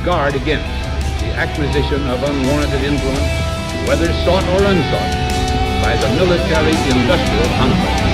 guard against the acquisition of unwarranted influence, whether sought or unsought, by the military-industrial complex.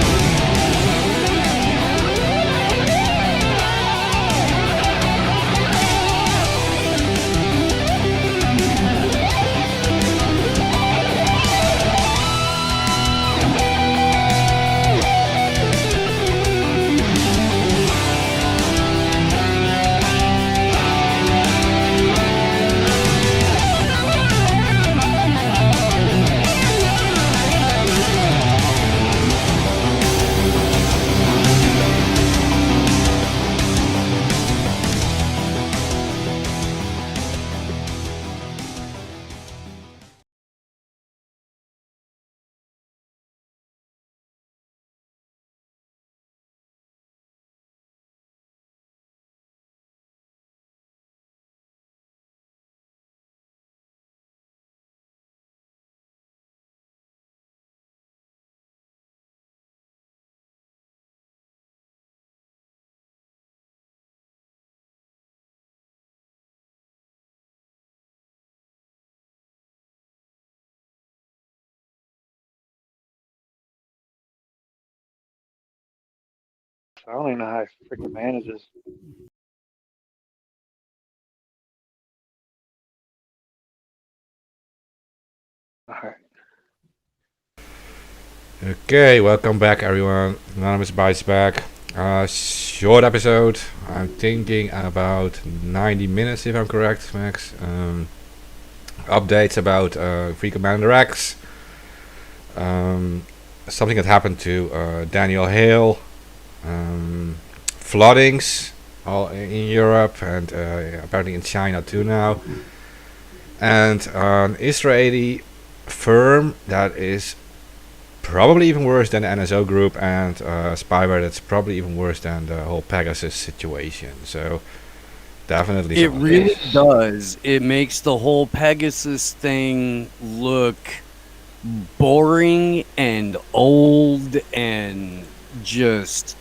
I don't even know how he freaking manages. All right. Okay, welcome back everyone. Anonymous Bites back. Short episode. I'm thinking about 90 minutes if I'm correct, Max. Updates about Free Commander X. Something that happened to Daniel Hale. Floodings all in Europe and apparently in China too now. And an Israeli firm that is probably even worse than the NSO group, and spyware that's probably even worse than the whole Pegasus situation. So definitely it really does. It makes the whole Pegasus thing look boring and old and just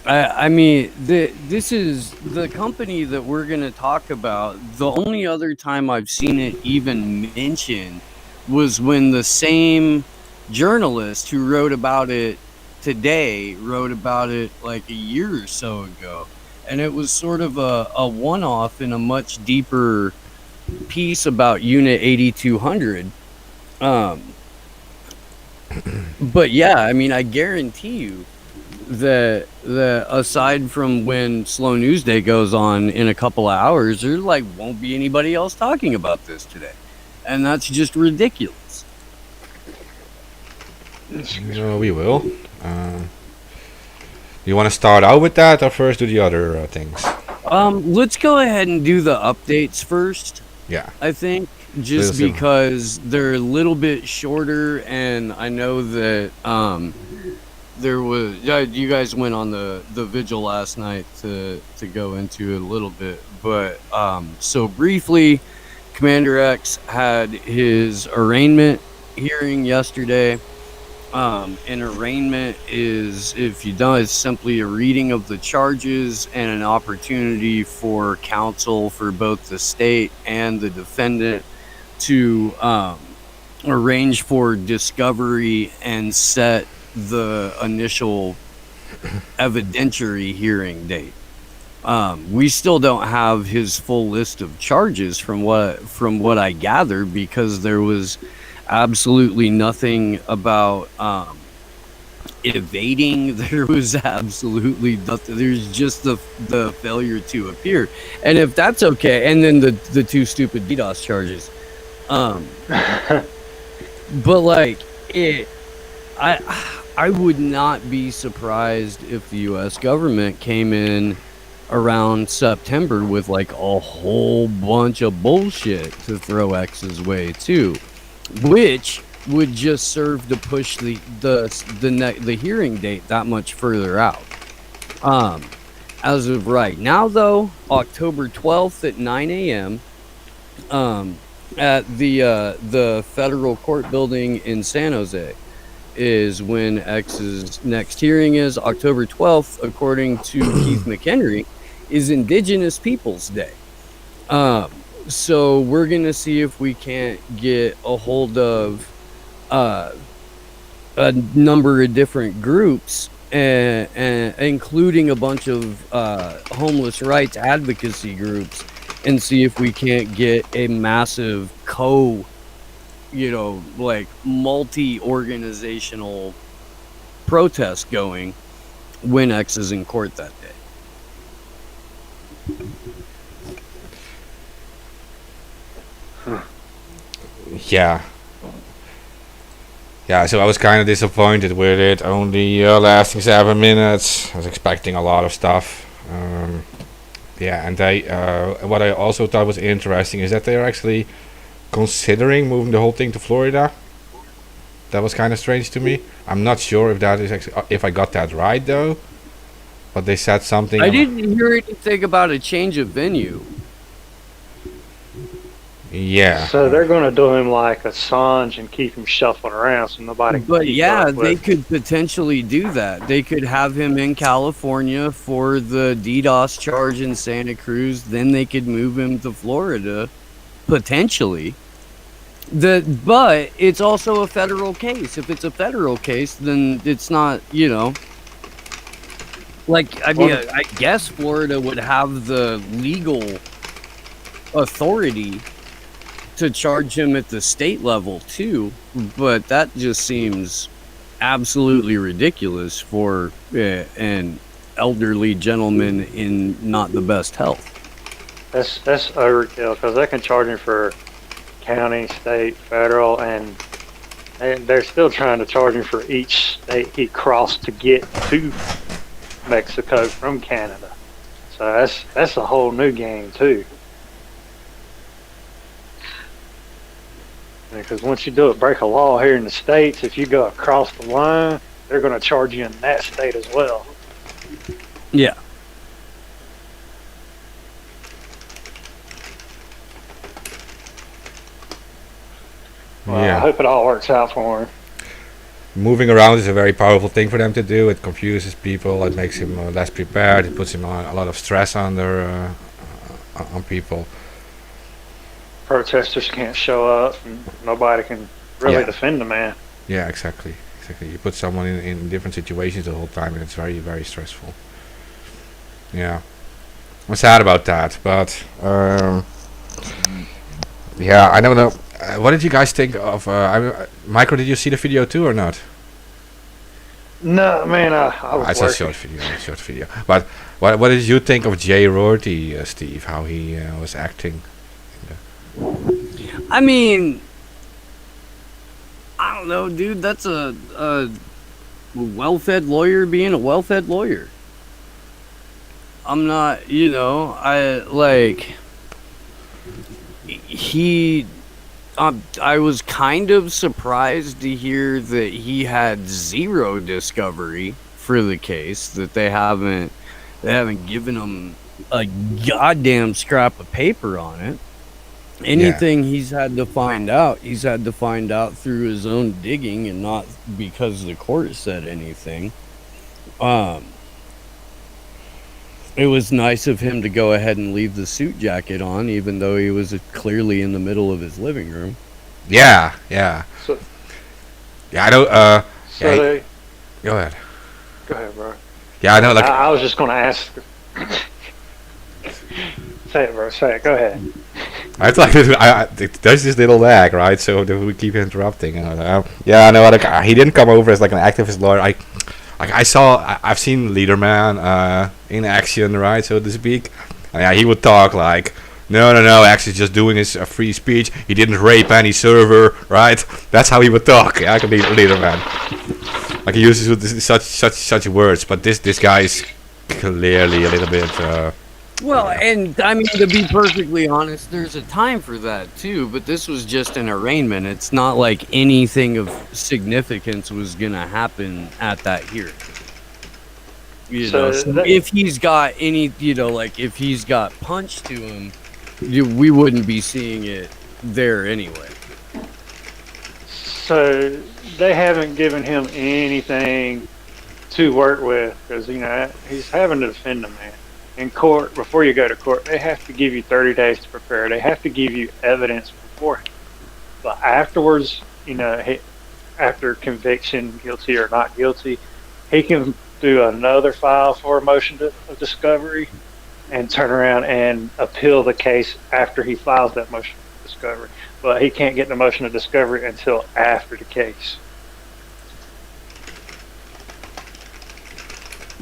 I mean, this is the company that we're going to talk about. The only other time I've seen it even mentioned was when the same journalist who wrote about it today wrote about it like a year or so ago. And it was sort of a one-off in a much deeper piece about Unit 8200. But yeah, I mean, I guarantee you that aside from when Slow News Day goes on in a couple of hours, there like won't be anybody else talking about this today, and that's just ridiculous. No, we will. You want to start out with that, or first do the other things? Let's go ahead and do the updates first. Yeah, I think just because they're a little bit shorter, and I know that there was you guys went on the vigil last night to go into it a little bit, but so briefly, Commander X had his arraignment hearing yesterday. An arraignment is, if you don't, it's simply a reading of the charges and an opportunity for counsel for both the state and the defendant to arrange for discovery and set the initial evidentiary hearing date. We still don't have his full list of charges from what I gather, because there was absolutely nothing about evading. There was absolutely nothing. There's just the failure to appear, and if that's okay, and then the two stupid DDoS charges. But like it, I would not be surprised if the U.S. government came in around September with like a whole bunch of bullshit to throw X's way too, which would just serve to push the hearing date that much further out. As of right now, though, October 12th at 9 a.m. At the federal court building in San Jose is when X's next hearing is. October 12th, according to Keith McHenry, is Indigenous Peoples Day. So we're gonna see if we can't get a hold of a number of different groups, and including a bunch of homeless rights advocacy groups, and see if we can't get a massive like multi-organizational protest going when X is in court that day. Yeah. Yeah, so I was kind of disappointed with it. Only lasting 7 minutes. I was expecting a lot of stuff. Yeah, and what I also thought was interesting is that they are actually considering moving the whole thing to Florida. That was kind of strange to me. I'm not sure if that is actually, if I got that right though. But they said something. I didn't hear anything about a change of venue. Yeah. So they're going to do him like Assange and keep him shuffling around so nobody can But keep yeah, up with they him. could potentially do that. They could have him in California for the DDoS charge in Santa Cruz. Then they could move him to Florida, potentially. But it's also a federal case. If it's a federal case, then it's not, like, I mean, I guess Florida would have the legal authority to charge him at the state level too, but that just seems absolutely ridiculous for an elderly gentleman in not the best health. That's overkill because they can charge him for county, state, federal, and they're still trying to charge him for each state he crossed to get to Mexico from Canada. So that's a whole new game too. Because once you do it, break a law here in the States, if you go across the line, they're going to charge you in that state as well. Yeah. Well, Yeah. I hope it all works out for him. Moving around is a very powerful thing for them to do. It confuses people. It makes him less prepared. It puts him on a lot of stress on people. Protesters can't show up, and nobody can really Yeah. defend the man. Yeah, exactly. You put someone in different situations the whole time, and it's very, very stressful. Yeah, I'm sad about that, but yeah, I don't know. What did you guys think of? Micro, did you see the video too or not? No, man, I was It's a working. short video. But what did you think of Jay Rorty, Steve? How he was acting? I mean, I don't know, dude. That's a well-fed lawyer being a well-fed lawyer. I'm not, I was kind of surprised to hear that he had zero discovery for the case, that they haven't given him a goddamn scrap of paper on it. Anything he's had to find out through his own digging and not because the court said anything. It was nice of him to go ahead and leave the suit jacket on, even though he was clearly in the middle of his living room. Yeah. So, Yeah, I don't. Go ahead. Go ahead, bro. Yeah, I know. Like, I was just going to ask. Say it, bro. Say it. Go ahead. I like there's this little lag, right? So we keep interrupting. Yeah, I know. Like, he didn't come over as like an activist lawyer. I've seen Leaderman in action, right, so to speak. Yeah, he would talk like, no, actually just doing his free speech. He didn't rape any server, right? That's how he would talk. Yeah, I can be Leaderman. Like he uses such words, but this guy is clearly a little bit. Well, and I mean, to be perfectly honest, there's a time for that too, but this was just an arraignment. It's not like anything of significance was going to happen at that hearing. So if he's got any, if he's got punch to him, we wouldn't be seeing it there anyway. So they haven't given him anything to work with because, he's having to defend the man. in court, before you go to court, they have to give you 30 days to prepare. They have to give you evidence beforehand. But afterwards, after conviction, guilty or not guilty, he can do another file for a motion of discovery and turn around and appeal the case after he files that motion of discovery. But he can't get the motion of discovery until after the case.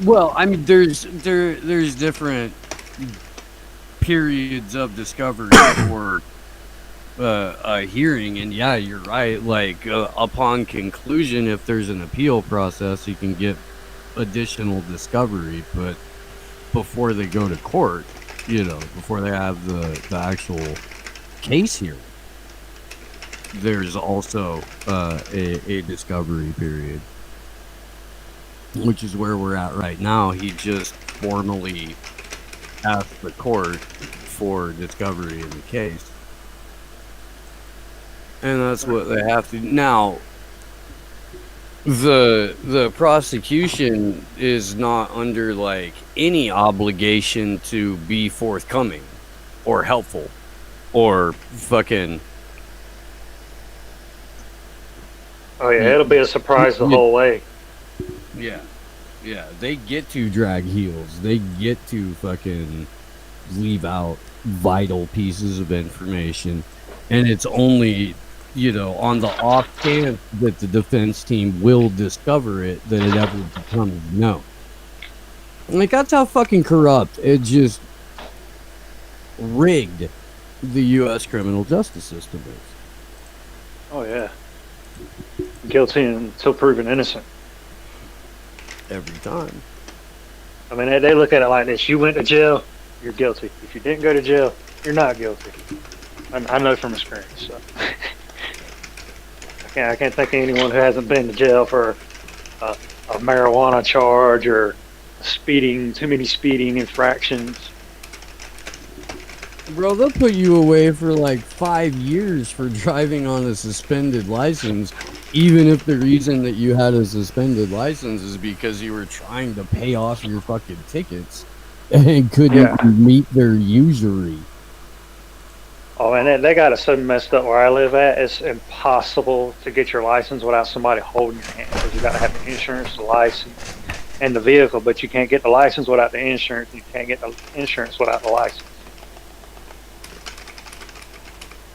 Well, I mean, there's different periods of discovery for a hearing, and yeah, you're right. Like upon conclusion, if there's an appeal process, you can get additional discovery. But before they go to court, before they have the actual case hearing, there's also a discovery period, which is where we're at right now. He just formally asked the court for discovery in the case. And that's what they have to do. Now, the prosecution is not under, like, any obligation to be forthcoming or helpful or fucking... Oh, yeah, it'll be a surprise the whole way. Yeah, they get to drag heels. They get to fucking leave out vital pieces of information. And it's only, on the off chance that the defense team will discover it, that it ever becomes known. Like, that's how fucking corrupt it just rigged the U.S. criminal justice system is. Oh, yeah. Guilty until proven innocent. Every time. I mean, they look at it like this. You went to jail, you're guilty. If you didn't go to jail, you're not guilty. I know from experience. So. I can't think of anyone who hasn't been to jail for a marijuana charge or too many speeding infractions. Bro, they'll put you away for like 5 years for driving on a suspended license, even if the reason that you had a suspended license is because you were trying to pay off your fucking tickets and couldn't meet their usury. Oh, and they got it so messed up where I live at. It's impossible to get your license without somebody holding your hand, because you got to have the insurance, the license, and the vehicle. But you can't get the license without the insurance. You can't get the insurance without the license.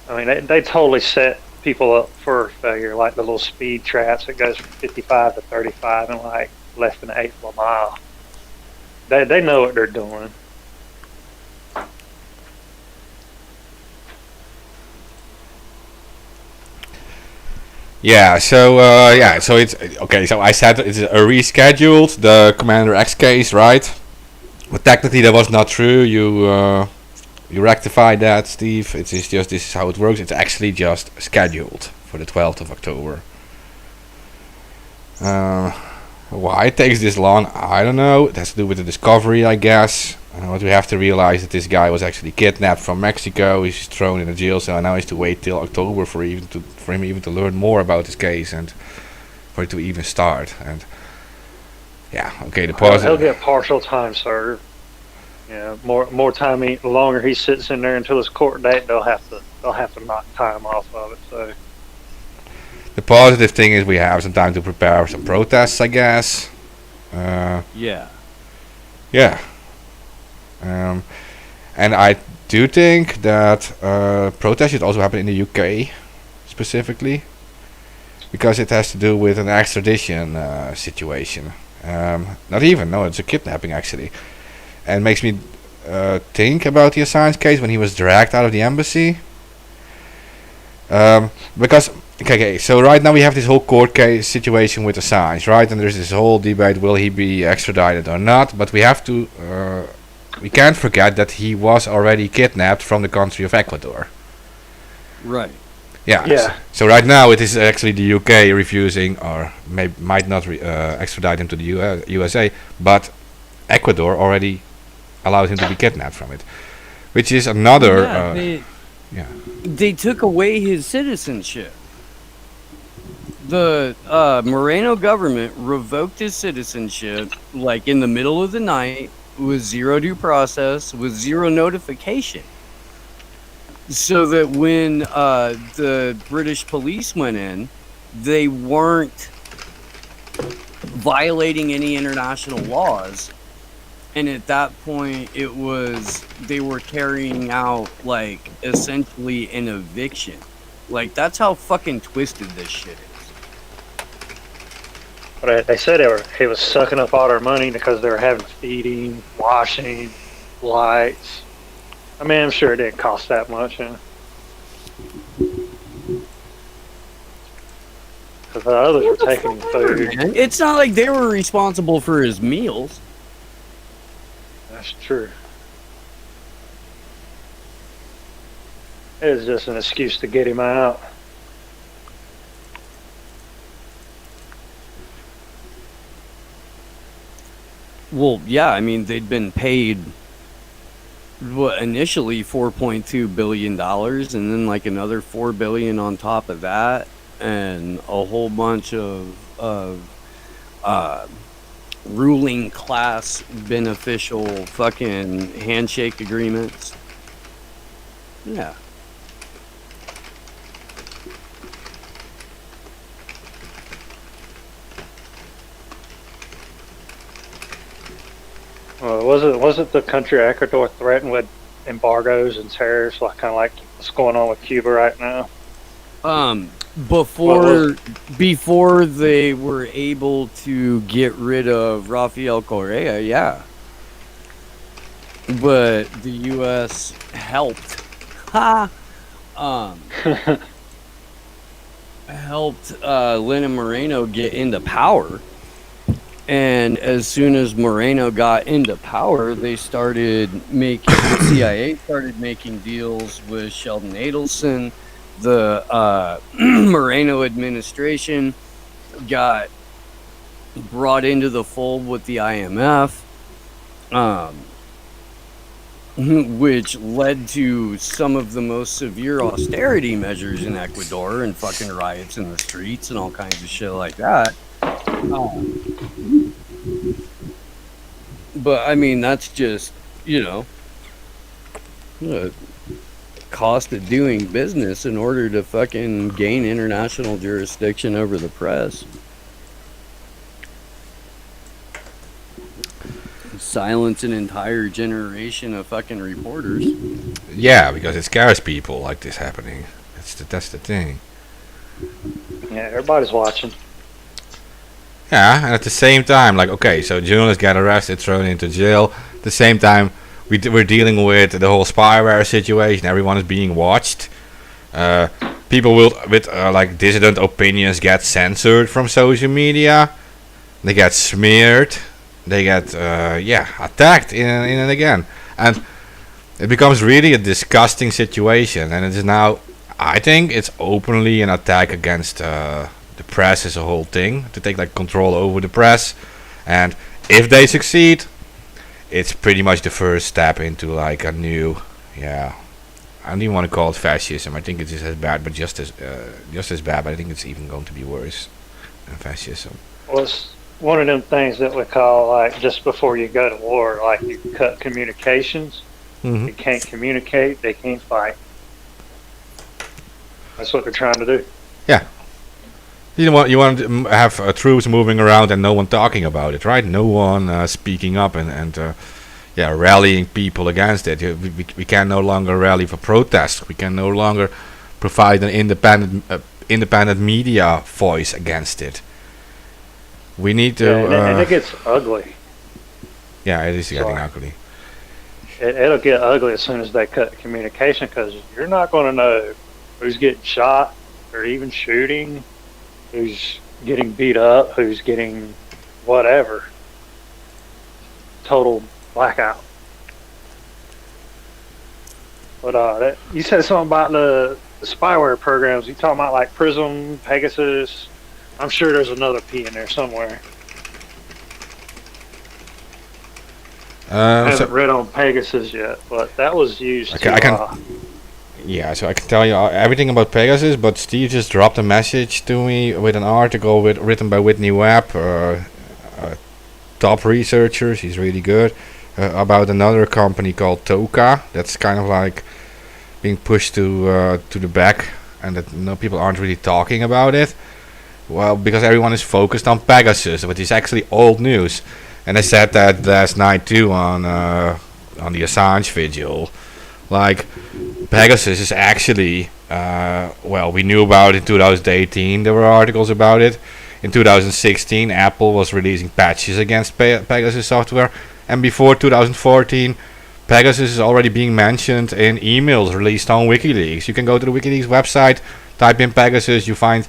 I mean, they totally set people up for failure, like the little speed traps that goes from 55 to 35 in like less than an eighth of a mile. They know what they're doing. Yeah, so it's okay. So I said it's a rescheduled the Commander X case, right? But technically that was not true. You rectified that, Steve. This is how it works. It's actually just scheduled for the 12th of October. Why it takes this long, I don't know. It has to do with the discovery, I guess. But we have to realize that this guy was actually kidnapped from Mexico. He's thrown in a jail cell, and now he has to wait till October for him even to learn more about his case and for it to even start. And yeah, okay, the pause. He'll get partial time served. Yeah, more time. The longer he sits in there until his court date, they'll have to knock time off of it. So the positive thing is we have some time to prepare some protests, I guess. Yeah. And I do think that protests should also happen in the UK, specifically, because it has to do with an extradition situation. It's a kidnapping actually. And makes me think about the Assange case when he was dragged out of the embassy. Because, so right now we have this whole court case situation with Assange, right? And there's this whole debate, will he be extradited or not? But we have to, we can't forget that he was already kidnapped from the country of Ecuador. Right. Yeah. So right now it is actually the UK refusing, or might not extradite him to the USA, but Ecuador already allowed him to be kidnapped from it, which is another. They took away his citizenship. The Moreno government revoked his citizenship, like in the middle of the night, with zero due process, with zero notification. So that when the British police went in, they weren't violating any international laws. And at that point, they were carrying out, like, essentially an eviction. Like, that's how fucking twisted this shit is. But they said he was sucking up all their money because they were having feeding, washing, lights. I mean, I'm sure it didn't cost that much. Because the others were taking food. Man. It's not like they were responsible for his meals. That's true. It was just an excuse to get him out. Well, yeah, I mean, they'd been paid initially $4.2 billion, and then like another $4 billion on top of that, and a whole bunch of ruling class beneficial fucking handshake agreements. Yeah. Wasn't the country Ecuador threatened with embargoes and tariffs, kind of like what's going on with Cuba right now? Before they were able to get rid of Rafael Correa, yeah. But the U.S. helped. Helped Lenin Moreno get into power. And as soon as Moreno got into power, the CIA started making deals with Sheldon Adelson. The Moreno administration got brought into the fold with the IMF, which led to some of the most severe austerity measures in Ecuador and fucking riots in the streets and all kinds of shit like that. But I mean, that's just, the cost of doing business in order to fucking gain international jurisdiction over the press. Silence an entire generation of fucking reporters. Yeah, because it scares people like this happening. That's the thing. Yeah, everybody's watching. Yeah, and at the same time, like, okay, so journalists get arrested, thrown into jail. At the same time, we're dealing with the whole spyware situation. Everyone is being watched. People with like dissident opinions get censored from social media. They get smeared. They get attacked in and again, and it becomes really a disgusting situation. And it is now, I think, it's openly an attack against the press as a whole thing, to take like control over the press. And if they succeed, it's pretty much the first step into like a new, I don't even want to call it fascism. I think it is as bad, but just as bad. But I think it's even going to be worse than fascism. Well, it's one of them things that we call, like, just before you go to war, like, you cut communications. Mm-hmm. You can't communicate, they can't fight. That's what they're trying to do. Yeah. You want to have troops moving around and no one talking about it, right? No one speaking up and rallying people against it. We can no longer rally for protest. We can no longer provide an independent media voice against it. We need to. And it gets ugly. Yeah, it is getting ugly. It'll get ugly as soon as they cut communication, because you're not going to know who's getting shot or even shooting, who's getting beat up, who's getting whatever. Total blackout. But you said something about the spyware programs. You talking about like Prism, Pegasus? I'm sure there's another P in there somewhere. I haven't read on Pegasus yet, but that was used so I can tell you everything about Pegasus, but Steve just dropped a message to me with an article written by Whitney Webb, top researchers. He's really good. about another company called Toka. That's kind of like being pushed to the back, and that people aren't really talking about it. Well, because everyone is focused on Pegasus, which is actually old news. And I said that last night too on the Assange vigil. Like, Pegasus is actually, well, we knew about it in 2018. There were articles about it. In 2016, Apple was releasing patches against Pegasus software. And before 2014, Pegasus is already being mentioned in emails released on WikiLeaks. You can go to the WikiLeaks website, type in Pegasus, you find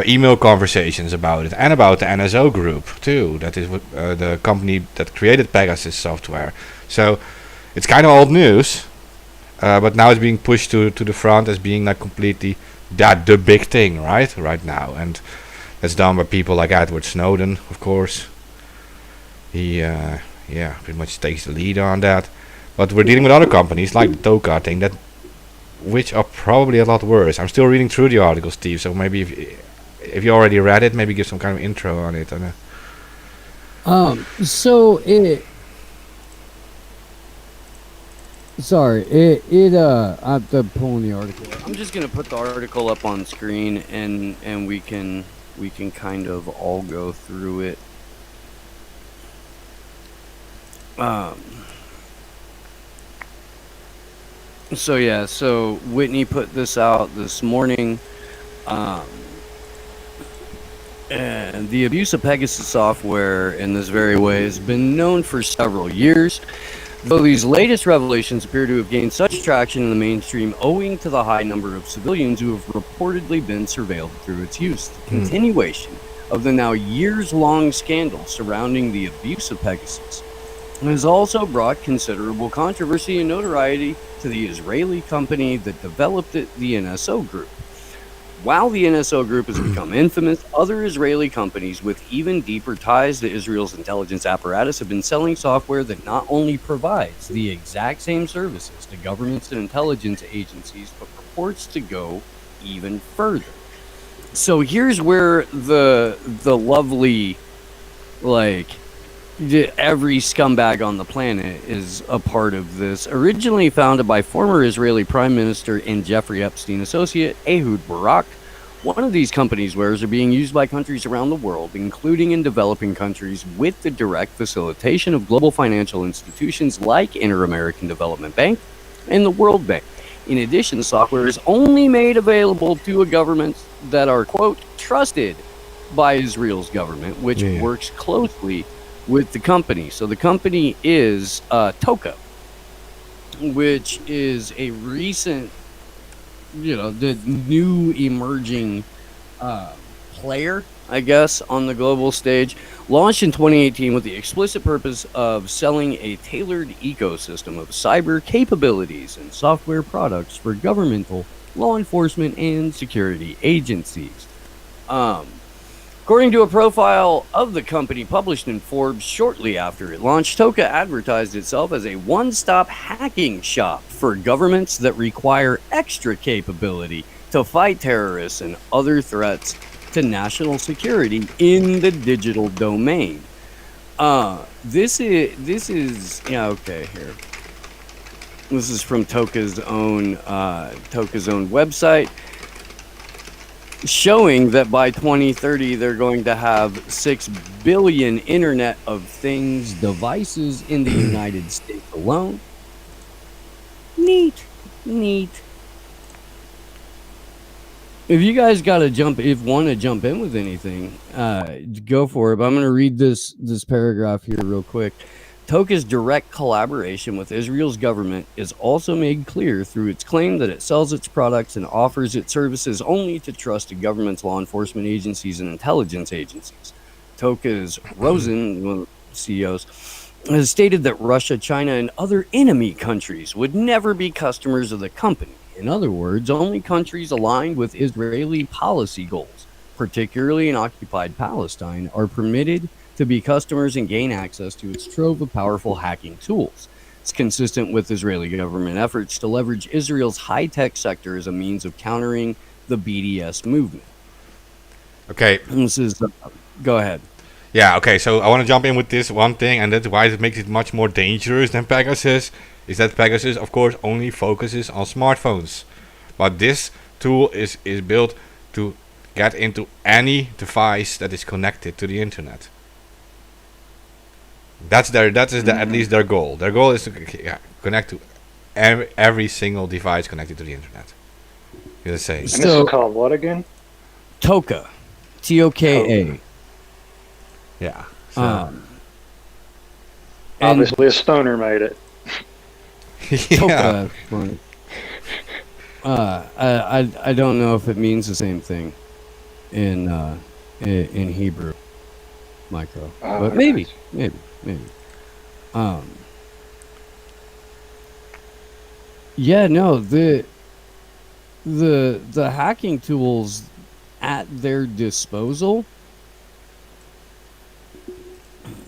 email conversations about it, and about the NSO group too. That is the company that created Pegasus software. So it's kind of old news, but now it's being pushed to the front as being like completely the big thing right now, and that's done by people like Edward Snowden, of course. He pretty much takes the lead on that. But we're dealing with other companies like the Toka thing, which are probably a lot worse. I'm still reading through the article, Steve, so maybe if you already read it, maybe give some kind of intro on it. So I'm pulling the article. I'm just gonna put the article up on screen, and we can kind of all go through it. So Whitney put this out this morning. And the abuse of Pegasus software in this very way has been known for several years, though these latest revelations appear to have gained such traction in the mainstream owing to the high number of civilians who have reportedly been surveilled through its use. The continuation of the now years-long scandal surrounding the abuse of Pegasus has also brought considerable controversy and notoriety to the Israeli company that developed it, the NSO Group. While the NSO Group has become infamous, other Israeli companies with even deeper ties to Israel's intelligence apparatus have been selling software that not only provides the exact same services to governments and intelligence agencies, but purports to go even further. So here's where the lovely, every scumbag on the planet is a part of this. Originally founded by former Israeli Prime Minister and Jeffrey Epstein associate Ehud Barak, one of these companies' wares are being used by countries around the world, including in developing countries, with the direct facilitation of global financial institutions like Inter-American Development Bank and the World Bank. In addition, the software is only made available to governments that are, quote, trusted by Israel's government, which works closely with the company. So the company is Toka, which is a recent, the new emerging player, I guess, on the global stage. Launched in 2018 with the explicit purpose of selling a tailored ecosystem of cyber capabilities and software products for governmental, law enforcement, and security agencies. According to a profile of the company published in Forbes shortly after it launched, Toka advertised itself as a one-stop hacking shop for governments that require extra capability to fight terrorists and other threats to national security in the digital domain. This is okay here. This is from Toka's own website, showing that by 2030 they're going to have 6 billion Internet of Things devices in the United States alone. Neat. If you guys want to jump in with anything, go for it. But I'm going to read this paragraph here real quick. Toka's direct collaboration with Israel's government is also made clear through its claim that it sells its products and offers its services only to trusted governments, law enforcement agencies, and intelligence agencies. Toka's Rosen, one of the CEOs, has stated that Russia, China, and other enemy countries would never be customers of the company. In other words, only countries aligned with Israeli policy goals, particularly in occupied Palestine, are permitted to be customers and gain access to its trove of powerful hacking tools. It's consistent with Israeli government efforts to leverage Israel's high-tech sector as a means of countering the BDS movement. Okay. This is... go ahead. Yeah, okay, so I want to jump in with this one thing, and that's why it makes it much more dangerous than Pegasus, is that Pegasus, of course, only focuses on smartphones. But this tool is built to get into any device that is connected to the internet. At least their goal. Their goal is to connect to every single device connected to the internet. You just say. And So- this is called what again? Toka, Toka. Yeah. So, And Obviously, a stoner made it. yeah. Toka. Funny. I don't know if it means the same thing in Hebrew, Micro, Oh, but maybe. Yeah, no, the hacking tools at their disposal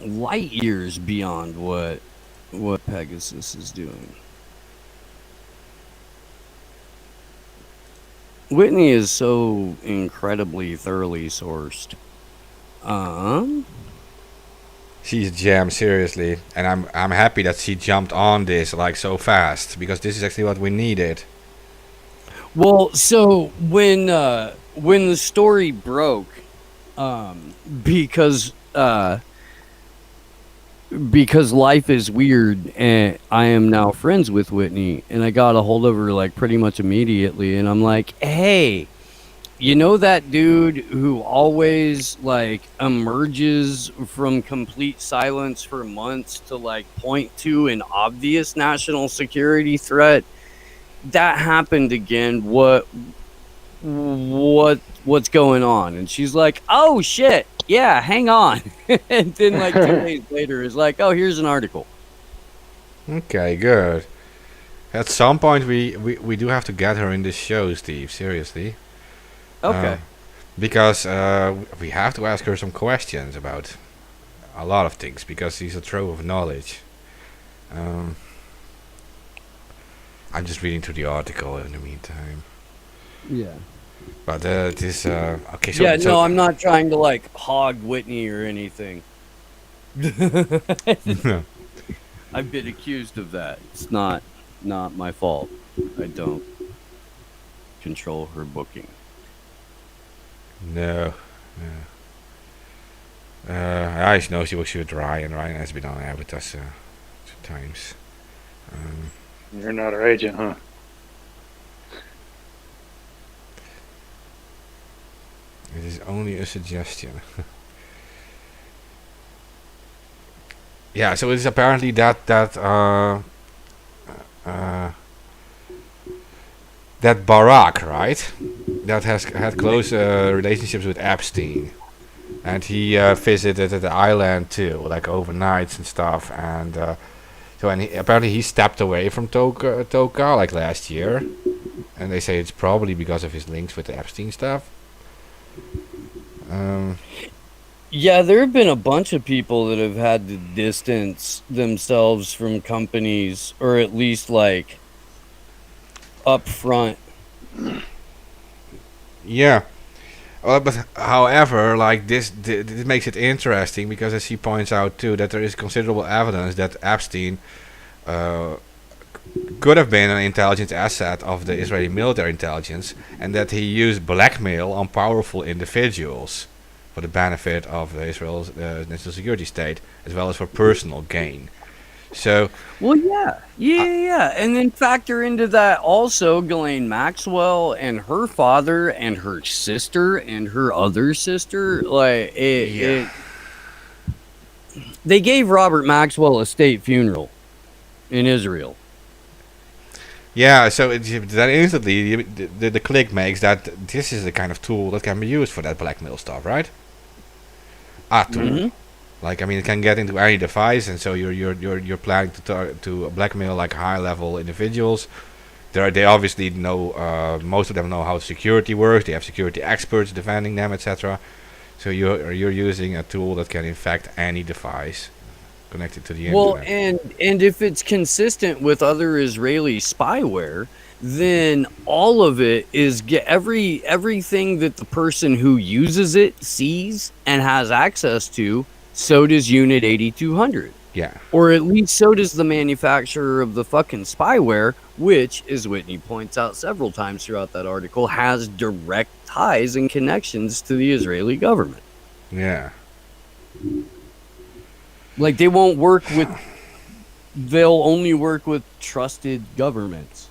light years beyond what Pegasus is doing. Whitney is so incredibly thoroughly sourced. She's a gem, seriously, and I'm happy that she jumped on this like so fast, because this is actually what we needed. Well, so when the story broke, because life is weird, and I am now friends with Whitney, and I got a hold of her like pretty much immediately, and I'm like, hey, you know that dude who always like emerges from complete silence for months to like point to an obvious national security threat? That happened again. What's going on? And she's like, oh shit, yeah, hang on. And then like 2 days later is like, oh, here's an article. Okay, good. At some point we do have to get her in this show, Steve, seriously. Okay. Because we have to ask her some questions about a lot of things, because she's a trove of knowledge. I'm just reading through the article in the meantime. Yeah. But this okay. So, Yeah, so no, I'm not trying to like hog Whitney or anything. I've been accused of that. It's not my fault. I don't control her booking. No. I just know she works with Ryan. Ryan has been on air with us 2 times. You're not our agent, huh? It is only a suggestion. Yeah, so it's apparently that Barack, right? That has had close relationships with Epstein, and he visited the island too, like overnights and stuff. And apparently he stepped away from Toka like last year, and they say it's probably because of his links with the Epstein stuff. Yeah, there have been a bunch of people that have had to distance themselves from companies, or at least like up front. Yeah. Well, but however, like this makes it interesting, because as he points out too, that there is considerable evidence that Epstein could have been an intelligence asset of the Israeli military intelligence, and that he used blackmail on powerful individuals for the benefit of Israel's national security state, as well as for personal gain. So, Well, yeah, and then factor into that also Ghislaine Maxwell and her father and her sister and her other sister. Like they gave Robert Maxwell a state funeral in Israel. yeah, so that instantly the click makes that this is the kind of tool that can be used for that blackmail stuff, right? A tool. Mm-hmm. Like, I mean, it can get into any device, and so you're planning to blackmail like high-level individuals. They obviously know, most of them know how security works. They have security experts defending them, etc. So you're using a tool that can infect any device connected to the Well, internet. and if it's consistent with other Israeli spyware, then all of it is everything that the person who uses it sees and has access to. So does Unit 8200. Yeah. Or at least so does the manufacturer of the fucking spyware, which, as Whitney points out several times throughout that article, has direct ties and connections to the Israeli government. Yeah. Like, they'll only work with trusted governments.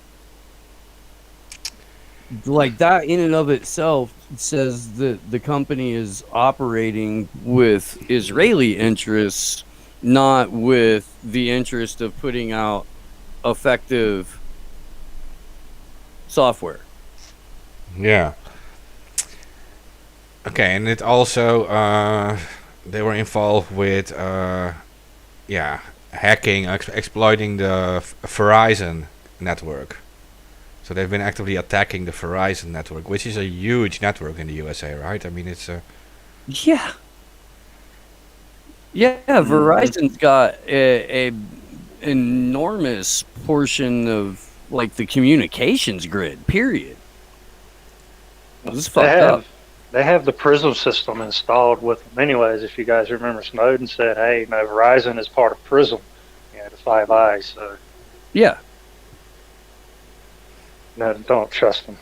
Like, that in and of itself says that the company is operating with Israeli interests, not with the interest of putting out effective software. Yeah. Okay, and it also they were involved with hacking, exploiting the Verizon network. So they've been actively attacking the Verizon network, which is a huge network in the USA, right? I mean, it's Yeah. Yeah, Verizon's got a enormous portion of like the communications grid. Period. This is fucked up. They have the Prism system installed with them anyways. If you guys remember, Snowden said, "Hey, no, Verizon is part of Prism, the Five Eyes." So Yeah. no, don't trust them.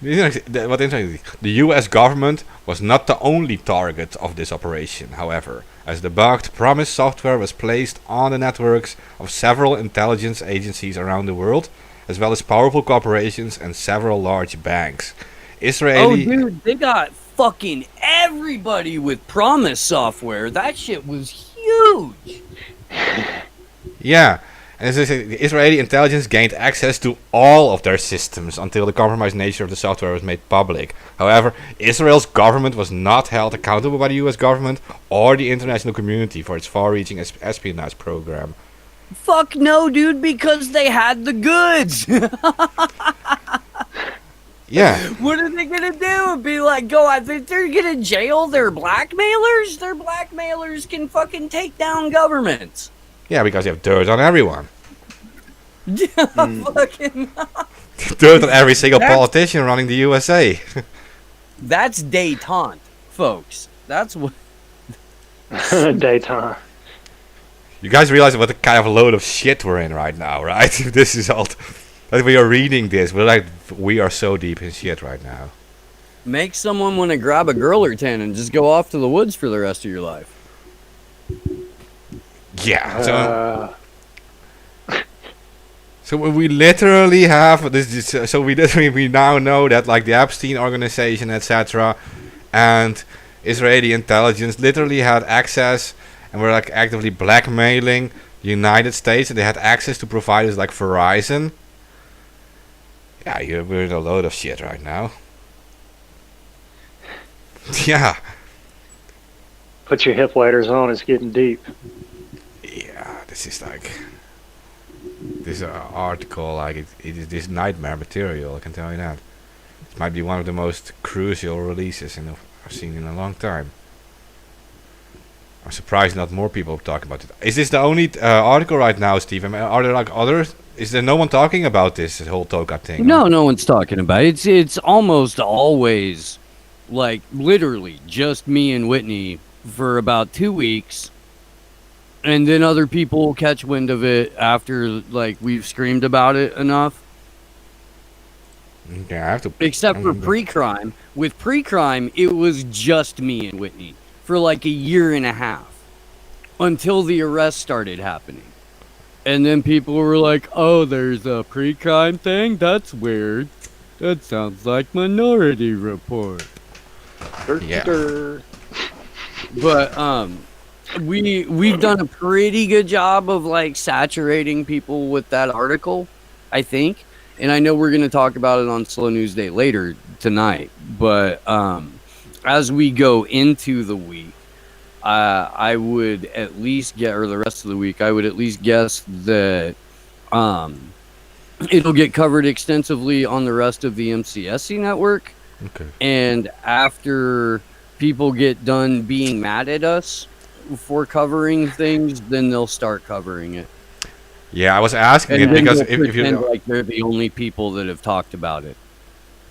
what interesting. The U.S. government was not the only target of this operation, however, as the bugged Promise software was placed on the networks of several intelligence agencies around the world, as well as powerful corporations and several large banks. Israeli. Oh, dude, they got fucking everybody with Promise software. That shit was huge. Yeah. And the Israeli intelligence gained access to all of their systems until the compromised nature of the software was made public. However, Israel's government was not held accountable by the US government or the international community for its far-reaching espionage program. Fuck no, dude, because they had the goods. Yeah. What are they gonna do? Be like, go out there, they're gonna jail their blackmailers? Their blackmailers can fucking take down governments. Yeah, because you have dirt on everyone. Fucking Dirt on every single politician running the USA. That's détente, folks. That's what. Daytime. You guys realize what kind of load of shit we're in right now, right? This is all. Like we are reading this, we are so deep in shit right now. Make someone want to grab a girl or 10 and just go off to the woods for the rest of your life. Yeah. So we literally have this. So we now know that like the Epstein organization, etc., and Israeli intelligence literally had access, and were like actively blackmailing the United States, and they had access to providers like Verizon. Yeah, we're in a load of shit right now. Yeah. Put your hip waders on. It's getting deep. Yeah, this is like this article. Like it is this nightmare material. I can tell you that. It might be one of the most crucial releases I've seen in a long time. I'm surprised not more people are talking about it. Is this the only article right now, Steve? I mean, are there like others? Is there no one talking about this whole Toka thing? No, no one's talking about it. It's almost always like literally just me and Whitney for about 2 weeks, and then other people will catch wind of it after like we've screamed about it enough. Yeah, I have to. Except for pre-crime. With pre-crime, it was just me and Whitney for like a year and a half until the arrest started happening. And then people were like, oh, there's a pre-crime thing? That's weird. That sounds like Minority Report. Yeah. But we've done a pretty good job of like saturating people with that article, I think. And I know we're going to talk about it on Slow News Day later tonight. But as we go into the week, I would at least get, or the rest of the week, I would at least guess that it'll get covered extensively on the rest of the MCSC network. Okay. And after people get done being mad at us for covering things, then they'll start covering it. Yeah, I was asking And it then because they'll if you pretend like they're the only people that have talked about it.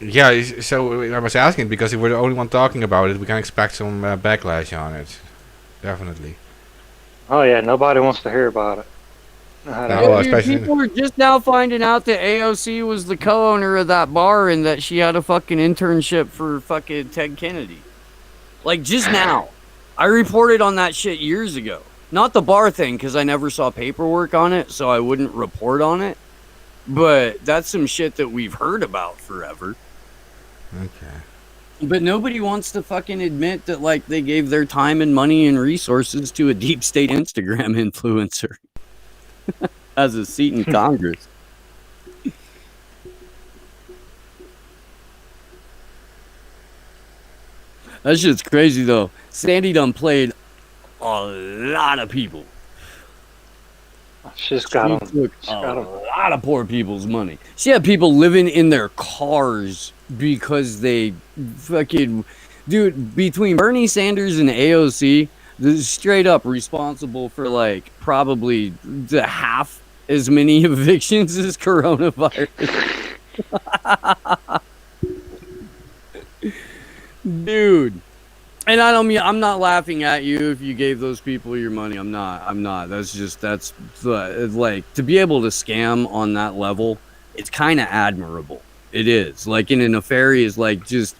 yeah, so I was asking because if we're the only one talking about it, we can expect some backlash on it. Definitely. Oh yeah, nobody wants to hear about it. Know how that No, Yeah, is. dude, especially people are just now finding out that AOC was the co-owner of that bar and that she had a fucking internship for fucking Ted Kennedy. Like, just now. I reported on that shit years ago. Not the bar thing, because I never saw paperwork on it, so I wouldn't report on it. But that's some shit that we've heard about forever. okay. But nobody wants to fucking admit that, like, they gave their time and money and resources to a deep state Instagram influencer as a seat in Congress. That shit's crazy, though. Sandy done played a lot of people. She's got She them. took She's a got them. lot of poor people's money. She had people living in their cars because they fucking... Dude, between Bernie Sanders and AOC, they're straight up responsible for, like, probably the half as many evictions as coronavirus. Dude. And I don't mean, I'm not laughing at you if you gave those people your money. I'm not. That's like, to be able to scam on that level, it's kind of admirable. It is. Like, in a nefarious, just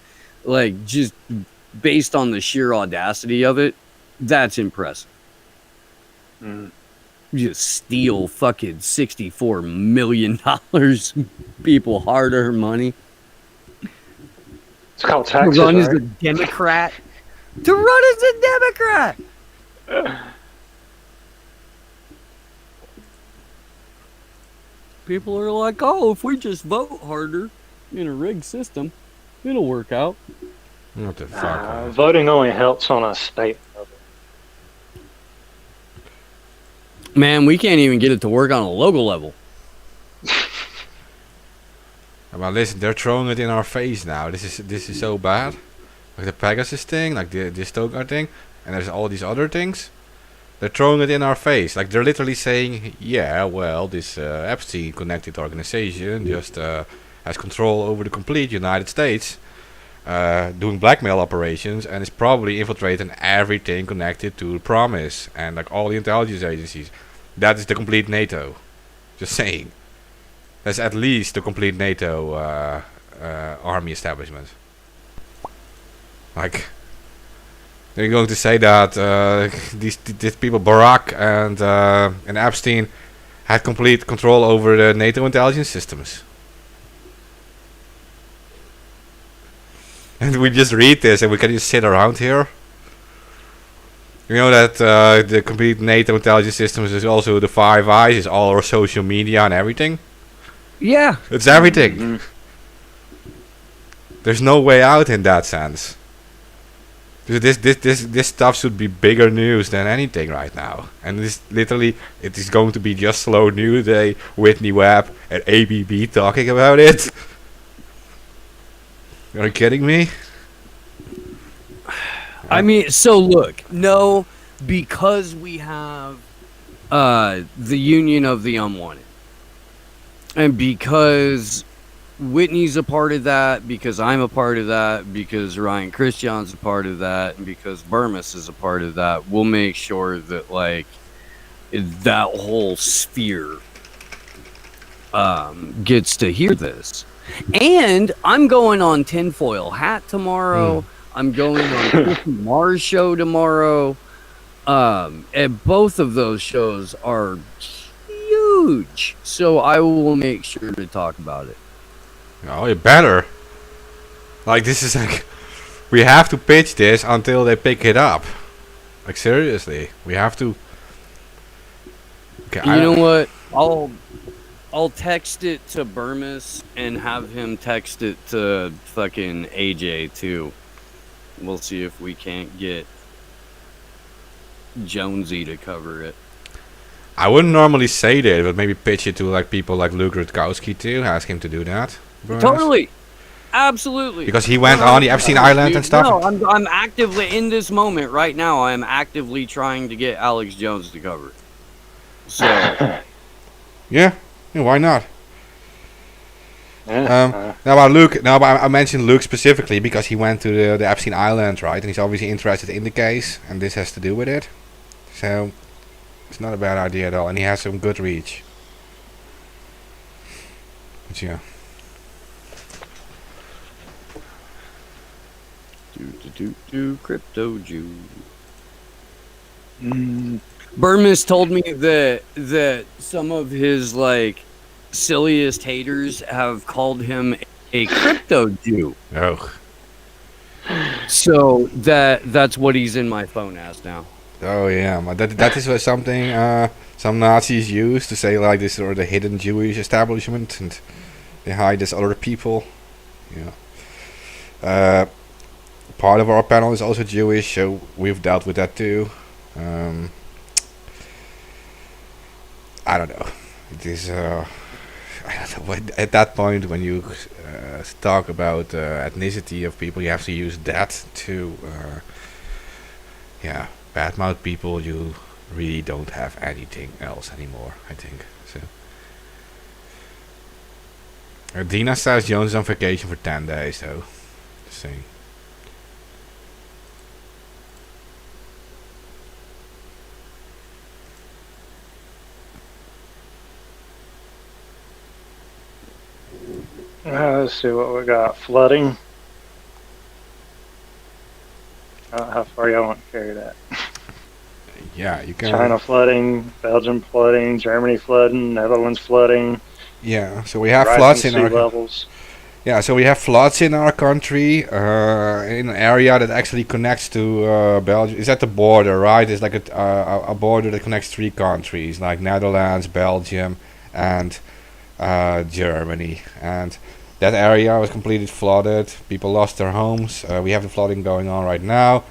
based on the sheer audacity of it, that's impressive. Mm. You just steal fucking $64 million, people hard-earned money. It's called To taxes, run as a right? Democrat. To run as a Democrat. People are like, oh, if we just vote harder in a rigged system, it'll work out. What the fuck? Voting only helps on a state level. Man, we can't even get it to work on a local level. Well, listen, they're throwing it in our face now. This is so bad. Like the Pegasus thing, like this Toka thing, and there's all these other things. They're throwing it in our face. Like they're literally saying, yeah, well, this Epstein connected organization just has control over the complete United States, doing blackmail operations, and is probably infiltrating everything connected to the Promise and like all the intelligence agencies. That is the complete NATO. Just saying. That's at least the complete NATO army establishment. Like, they're going to say that these people, Barack and Epstein, had complete control over the NATO intelligence systems. And we just read this and we can just sit around here. You know that the complete NATO intelligence systems is also the Five Eyes, is all our social media and everything. Yeah. It's everything. Mm-hmm. There's no way out in that sense. This stuff should be bigger news than anything right now. And this literally, it is going to be just slow news day. Whitney Webb and ABB talking about it. Are you kidding me? I mean, so look, no, because we have the Union of the Unwanted. And because Whitney's a part of that, because I'm a part of that, because Ryan Christian's a part of that, and because Burmis is a part of that, we'll make sure that, like, that whole sphere gets to hear this. And I'm going on Tinfoil Hat tomorrow. I'm going on Chrissy Mars show tomorrow. And both of those shows are huge. So I will make sure to talk about it. Oh, you better. Like, this is like, we have to pitch this until they pick it up. Like, seriously, we have to. Okay, You know what? I'll text it to Burmis and have him text it to fucking AJ too. We'll see if we can't get Jonesy to cover it. I wouldn't normally say that, but maybe pitch it to like people like Luke Rutkowski too. Ask him to do that. Burmis. Totally, absolutely. Because he went on the Epstein Island and stuff. No, I'm actively in this moment right now. I am actively trying to get Alex Jones to cover it. So Yeah, yeah, why not? Yeah. Now about Luke. Now, but I mentioned Luke specifically because he went to the Epstein Island, right? And he's obviously interested in the case, and this has to do with it. So it's not a bad idea at all, and he has some good reach. But yeah. Crypto Jew. Burmis told me that some of his like silliest haters have called him a crypto Jew. Oh. So that's what he's in my phone as now. Oh yeah, but that is something some Nazis use to say like this or the hidden Jewish establishment, and they hide as other people. Yeah. Part of our panel is also Jewish, so we've dealt with that too. I don't know. It is. I don't know. At that point, when you talk about ethnicity of people, you have to use that to, badmouth people. You really don't have anything else anymore, I think. So. Dina says Jones is on vacation for 10 days, though. Just saying. Let's see what we got. Flooding. How far y'all want to carry that? Yeah, you can. China flooding, Belgium flooding, Germany flooding, Netherlands flooding. Yeah, so we have floods in our levels. Yeah, so we have floods in our country, in an area that actually connects to Belgium. It's at the border, right? It's like a border that connects 3 countries, like Netherlands, Belgium, and Germany. And that area was completely flooded. People lost their homes. We have the flooding going on right now.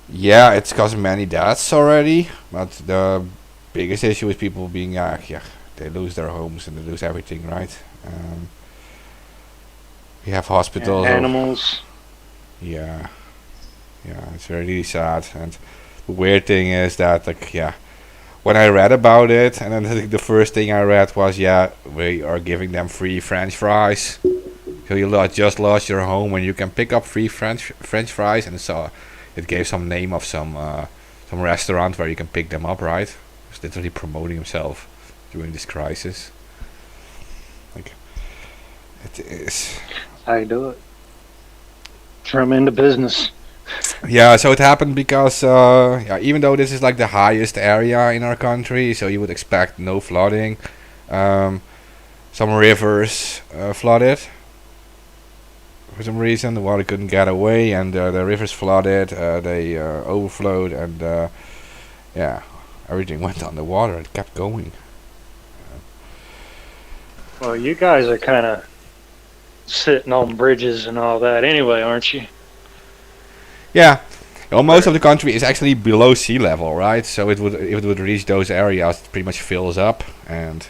Yeah, it's caused many deaths already, but the biggest issue is people being, they lose their homes and they lose everything, right? We have hospitals. And animals. Yeah, it's really sad. And the weird thing is that, when I read about it, and then the first thing I read was, we are giving them free French fries. So you just lost your home and you can pick up free French fries, and so it gave some name of some restaurant where you can pick them up, right? He's literally promoting himself during this crisis. Like, it is. How you do it? Turn 'em into business. Yeah, so it happened because, even though this is like the highest area in our country, so you would expect no flooding, some rivers flooded. For some reason, the water couldn't get away, and the rivers flooded, they overflowed, and everything went underwater. It kept going. Well, you guys are kind of sitting on bridges and all that anyway, aren't you? Yeah, well, most of the country is actually below sea level, right? So if it would reach those areas, it pretty much fills up, and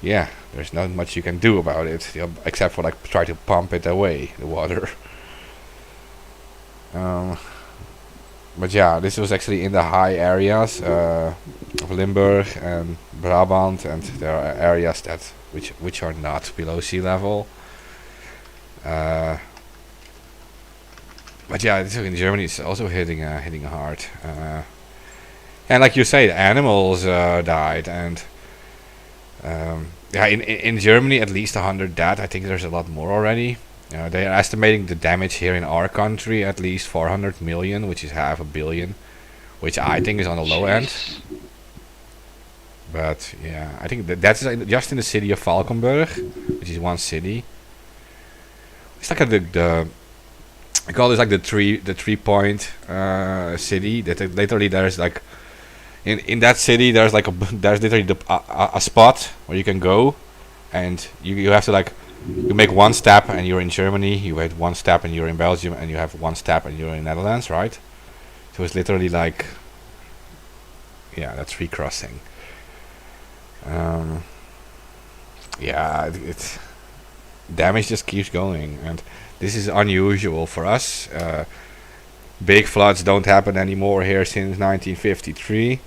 there's not much you can do about it, except for try to pump it away, the water. But this was actually in the high areas of Limburg and Brabant, and there are areas which are not below sea level. But in Germany it's also hitting hard. And like you say, the animals died, and in Germany at least 100 dead. I think there's a lot more already. They are estimating the damage here in our country at least 400 million, which is half a billion, which I think is on the low end. But I think that's just in the city of Valkenburg, which is one city. It's like I call this like the 3-point city. That literally there's like in that city there's literally a spot where you can go, and you have to you make one step and you're in Germany, you make one step and you're in Belgium, and you have one step and you're in Netherlands, right? So it's literally that's free crossing. It's damage just keeps going, and this is unusual for us. Big floods don't happen anymore here since 1953.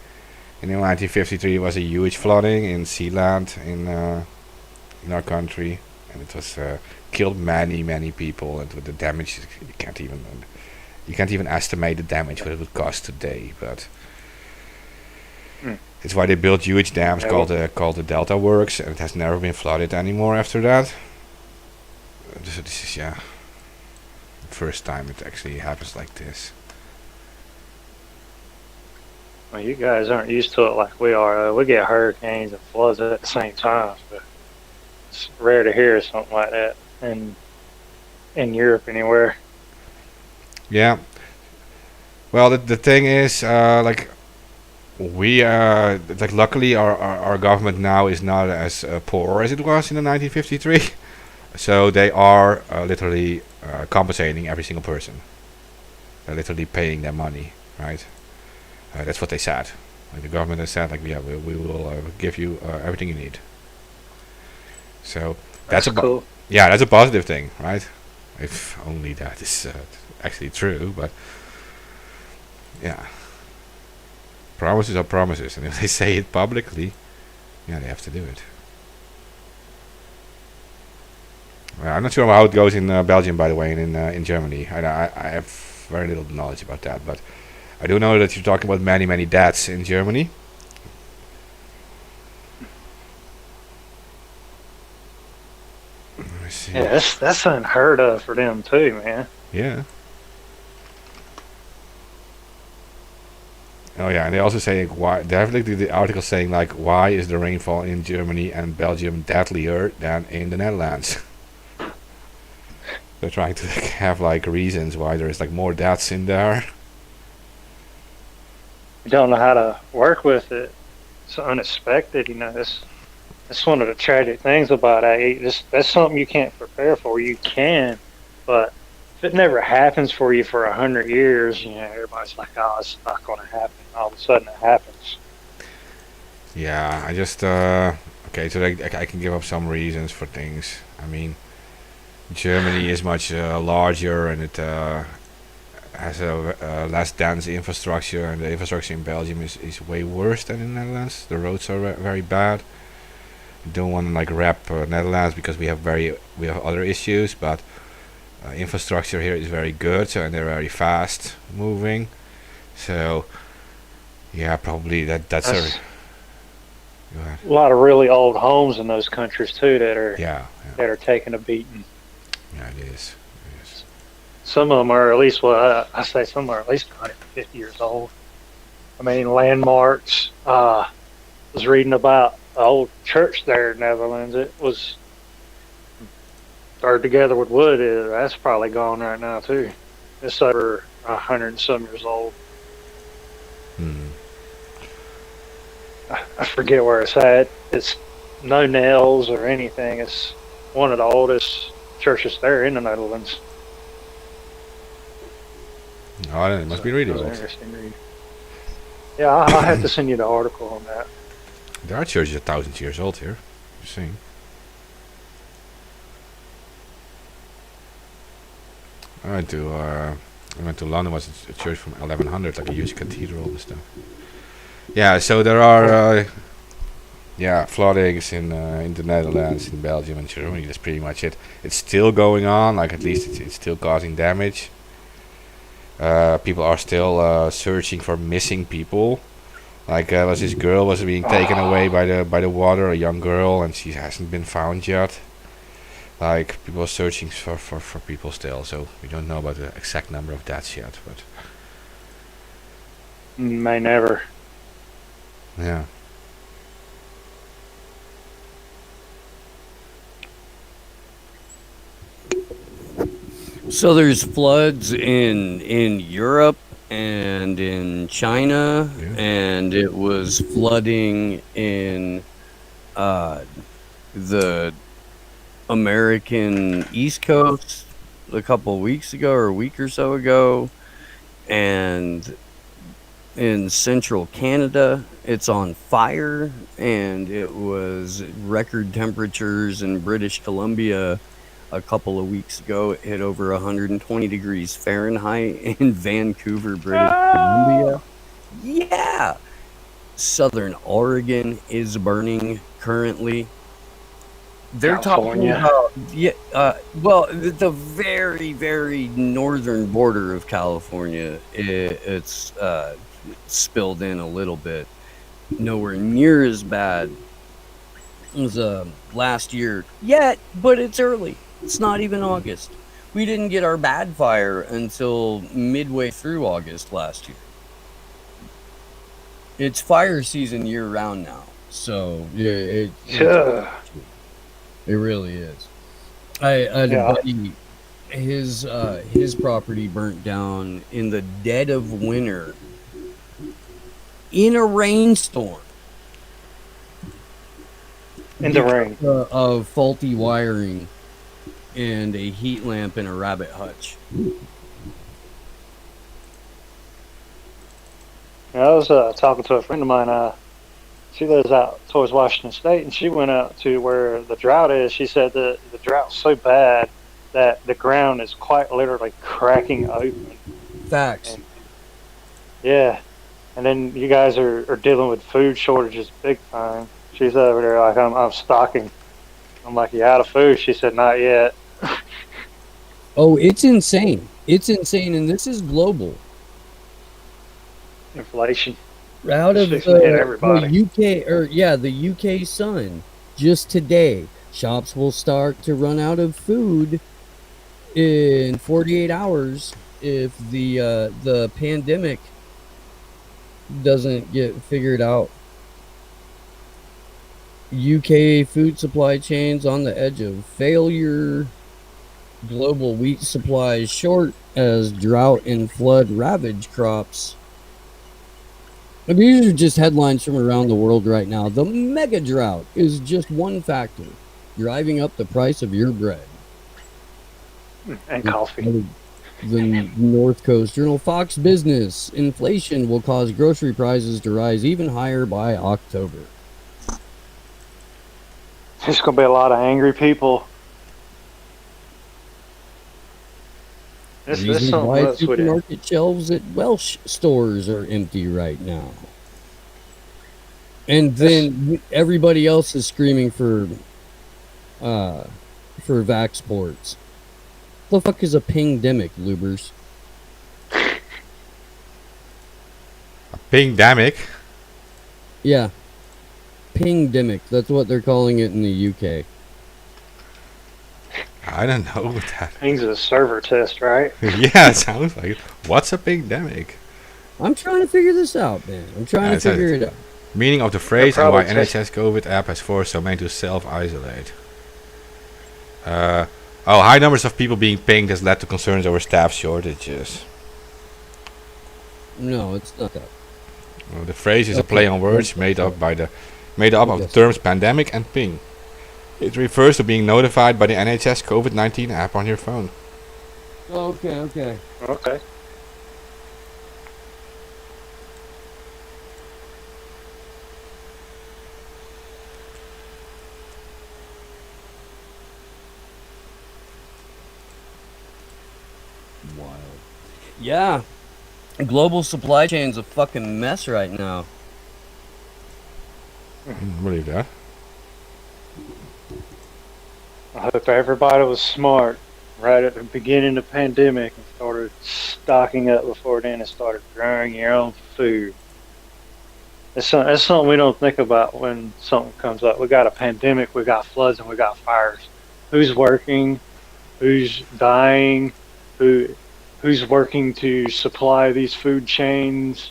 in 1953 was a huge flooding in Sealand in our country, and it was killed many people, and with the damage you can't even estimate the damage what it would cost today, but it's why they built huge dams called the Delta Works, and it has never been flooded anymore after that. So this is the first time it actually happens like this. Well, you guys aren't used to it like we are. We get hurricanes and floods at the same time, but it's rare to hear something like that in Europe anywhere. Yeah. Well, the thing is, like we like luckily our government now is not as poor as it was in the 1953, so they are literally compensating every single person. They're literally paying their money, right? That's what they said. Like the government has said, like, yeah, we will give you everything you need. So that's cool. Yeah, that's a positive thing, right? If only that is actually true, but yeah, promises are promises, and if they say it publicly, yeah, they have to do it. I'm not sure how it goes in Belgium, by the way, and in Germany. I have very little knowledge about that, but I do know that you're talking about many deaths in Germany. Let me see. Yeah, that's unheard of for them too, man. Yeah. Oh yeah, and they also say why. They have the article saying like, why is the rainfall in Germany and Belgium deadlier than in the Netherlands? They're trying to have like reasons why there is like more deaths in there. You don't know how to work with it. It's unexpected, you know. That's one of the tragic things about it. That's something you can't prepare for. You can, but if it never happens for you for 100 years, you know, everybody's like, "Oh, it's not going to happen." All of a sudden, it happens. Yeah, I just okay. So I can give up some reasons for things. I mean, Germany is much larger, and it has a less dense infrastructure, and the infrastructure in Belgium is way worse than in the Netherlands. The roads are very bad. I don't want to like rap Netherlands because we have other issues, but infrastructure here is very good, so, and they're very fast moving. So yeah, probably that's a lot of really old homes in those countries too that are taking a beating. Yeah, it is. Some of them are at least, well, I say some are at least 150 years old. I mean, landmarks. I was reading about an old church there in Netherlands. It was started together with wood. That's probably gone right now too. It's over 100 and some years old. I forget where it's at. It's no nails or anything. It's one of the oldest churches there in the Netherlands. Oh, it must be really old. Interesting read. Yeah, I'll have to send you the article on that. There are churches 1,000 years old here. You're seeing. I went to London. Was a church from 1100, like a huge cathedral and stuff. Yeah, so there are floodings in the Netherlands, in Belgium, and Germany. That's pretty much it. It's still going on. Like at least it's still causing damage. People are still searching for missing people. Like this girl was being taken away by the water, a young girl, and she hasn't been found yet. Like people are searching for people still, so we don't know about the exact number of deaths yet, but may never. Yeah. So there's floods in Europe and in China, and it was flooding in the American East Coast a couple of weeks ago or a week or so ago, and in central Canada it's on fire, and it was record temperatures in British Columbia a couple of weeks ago. It hit over 120 degrees Fahrenheit in Vancouver, British Columbia. Yeah. Southern Oregon is burning currently. They're talking California. about well, the very, very northern border of California. It's spilled in a little bit. Nowhere near as bad as last year yet, but it's early. It's not even August. We didn't get our bad fire until midway through August last year. It's fire season year round now, so yeah, Yeah. it really is. I had a buddy, his property burnt down in the dead of winter in a rainstorm. In the rain. Of faulty wiring and a heat lamp in a rabbit hutch. I was talking to a friend of mine. She lives out towards Washington State, and she went out to where the drought is. She said the drought's so bad that the ground is quite literally cracking open. Facts. And, yeah. And then you guys are dealing with food shortages big time. She's over there like, I'm stocking. I'm like, you out of food? She said, not yet. Oh, it's insane. It's insane, and this is global. Inflation. Out of the UK, the UK Sun, just today, shops will start to run out of food in 48 hours if the pandemic doesn't get figured out. UK food supply chains on the edge of failure. Global wheat supplies short as drought and flood ravage crops. I mean, these are just headlines from around the world right now. The mega drought is just one factor driving up the price of your bread. And coffee. The North Coast Journal, Fox Business. Inflation will cause grocery prices to rise even higher by October. There's going to be a lot of angry people. Reasons why supermarket shelves at Welsh stores are empty right now. And then everybody else is screaming for vax sports. The fuck is a pingdemic, lubers? A pingdemic? Yeah. Pingdemic. That's what they're calling it in the UK. I don't know what that. Things a server test, right? Yeah, it sounds like it. What's a pingdemic? I'm trying to figure this out, man. I'm trying to figure it out. Meaning of the phrase and why NHS COVID app has forced so many to self-isolate. High numbers of people being pinged has led to concerns over staff shortages. No, it's not that. Well, the phrase is a play on words made up of the terms pandemic and ping. It refers to being notified by the NHS COVID-19 app on your phone. Okay. Wild. Yeah. Global supply chain's a fucking mess right now. I believe that. I hope everybody was smart right at the beginning of the pandemic and started stocking up before then and started growing your own food. That's something we don't think about when something comes up. We got a pandemic, we got floods, and we got fires. Who's working? Who's dying? Who's working to supply these food chains?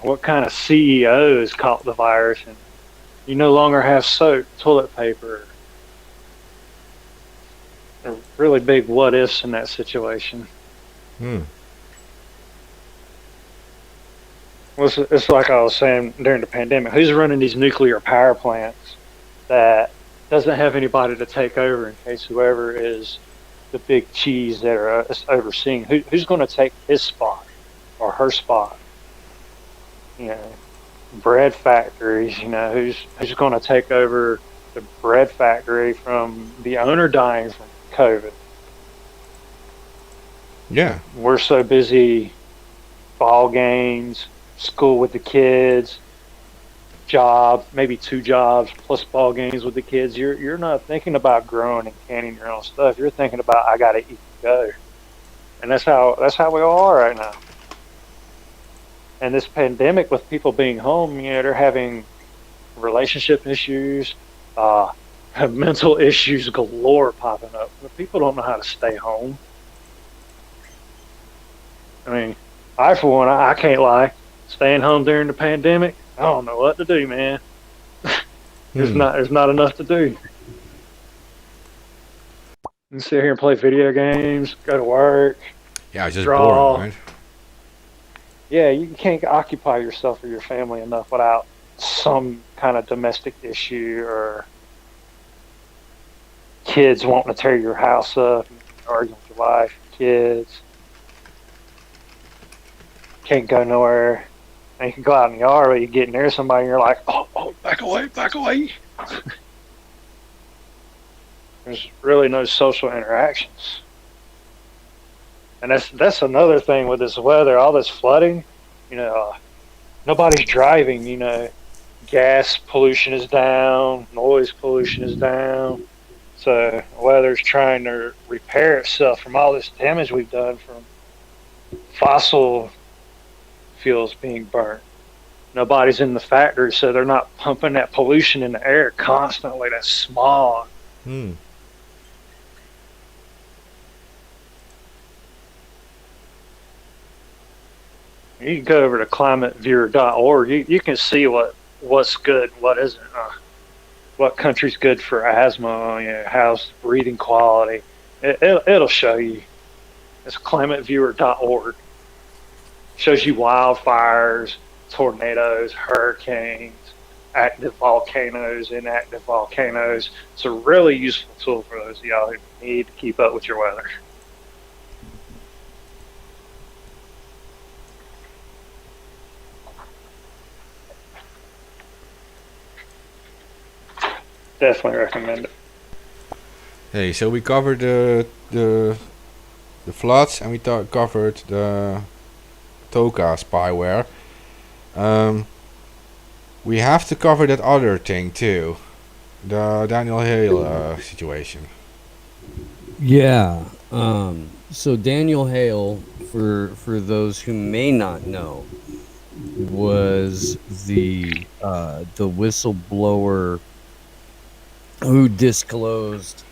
What kind of CEO has caught the virus? And you no longer have soap, toilet paper. A really big what ifs in that situation. Well, it's like I was saying during the pandemic. Who's running these nuclear power plants that doesn't have anybody to take over in case whoever is the big cheese that are overseeing? Who's going to take his spot or her spot? You know, bread factories. You know, who's going to take over the bread factory from the owner dying from COVID? Yeah. We're so busy, ball games, school with the kids, job, maybe 2 jobs plus ball games with the kids, you're not thinking about growing and canning your own stuff. You're thinking about I gotta eat and go, and that's how we all are right now. And this pandemic, with people being home, they're having relationship issues, uh, mental issues galore popping up. But people don't know how to stay home. I mean, I for one, I can't lie. Staying home during the pandemic, I don't know what to do, man. There's not enough to do. You sit here and play video games, go to work, Yeah, it's just draw. boring, right? Yeah, you can't occupy yourself or your family enough without some kind of domestic issue or kids wanting to tear your house up, arguing with your wife, kids. Can't go nowhere. And you can go out in the yard, but you get near somebody and you're like, oh, back away, back away. There's really no social interactions. And that's another thing with this weather, all this flooding, nobody's driving, gas pollution is down, noise pollution is down. So the weather's trying to repair itself from all this damage we've done from fossil fuels being burnt. Nobody's in the factory, so they're not pumping that pollution in the air constantly, that smog. Hmm. You can go over to climateviewer.org. You can see what's good, what isn't. What country's good for asthma, how's breathing quality. It'll show you. It's climateviewer.org. Shows you wildfires, tornadoes, hurricanes, active volcanoes, inactive volcanoes. It's a really useful tool for those of y'all who need to keep up with your weather. Definitely recommend it. Hey, so we covered the floods, and we covered the Toka spyware. We have to cover that other thing too, the Daniel Hale situation. Yeah. So Daniel Hale, for those who may not know, was the whistleblower who disclosed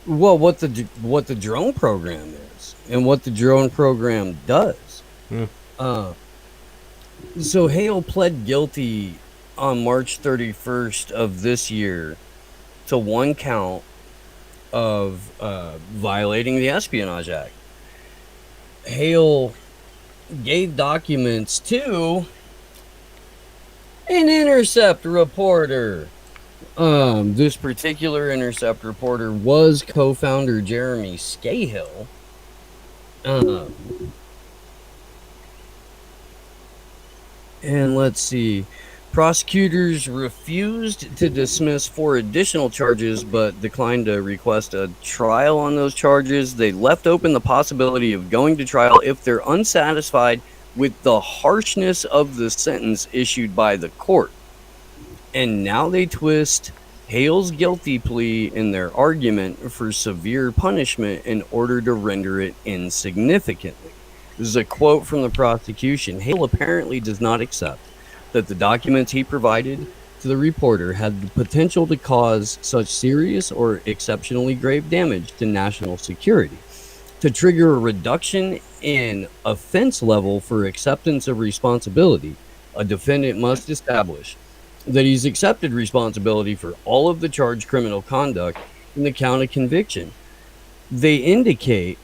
what the drone program is and what the drone program does. So Hale pled guilty on March 31st of this year to one count of violating the Espionage Act. Hale gave documents to an Intercept reporter. This particular Intercept reporter was co-founder Jeremy Scahill. And let's see. Prosecutors refused to dismiss 4 additional charges, but declined to request a trial on those charges. They left open the possibility of going to trial if they're unsatisfied with the harshness of the sentence issued by the court. And now they twist Hale's guilty plea in their argument for severe punishment in order to render it insignificantly. This is a quote from the prosecution. Hale apparently does not accept that the documents he provided to the reporter had the potential to cause such serious or exceptionally grave damage to national security. To trigger a reduction in offense level for acceptance of responsibility, a defendant must establish that he's accepted responsibility for all of the charged criminal conduct in the count of conviction. They indicate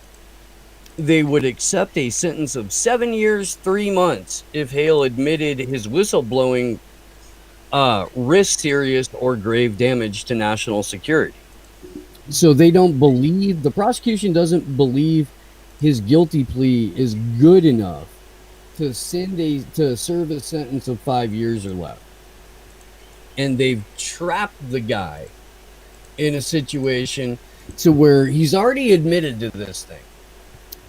they would accept a sentence of 7 years, 3 months if Hale admitted his whistleblowing risked serious or grave damage to national security. So they don't believe, the prosecution doesn't believe his guilty plea is good enough to serve a sentence of 5 years or less. And they've trapped the guy in a situation to where he's already admitted to this thing.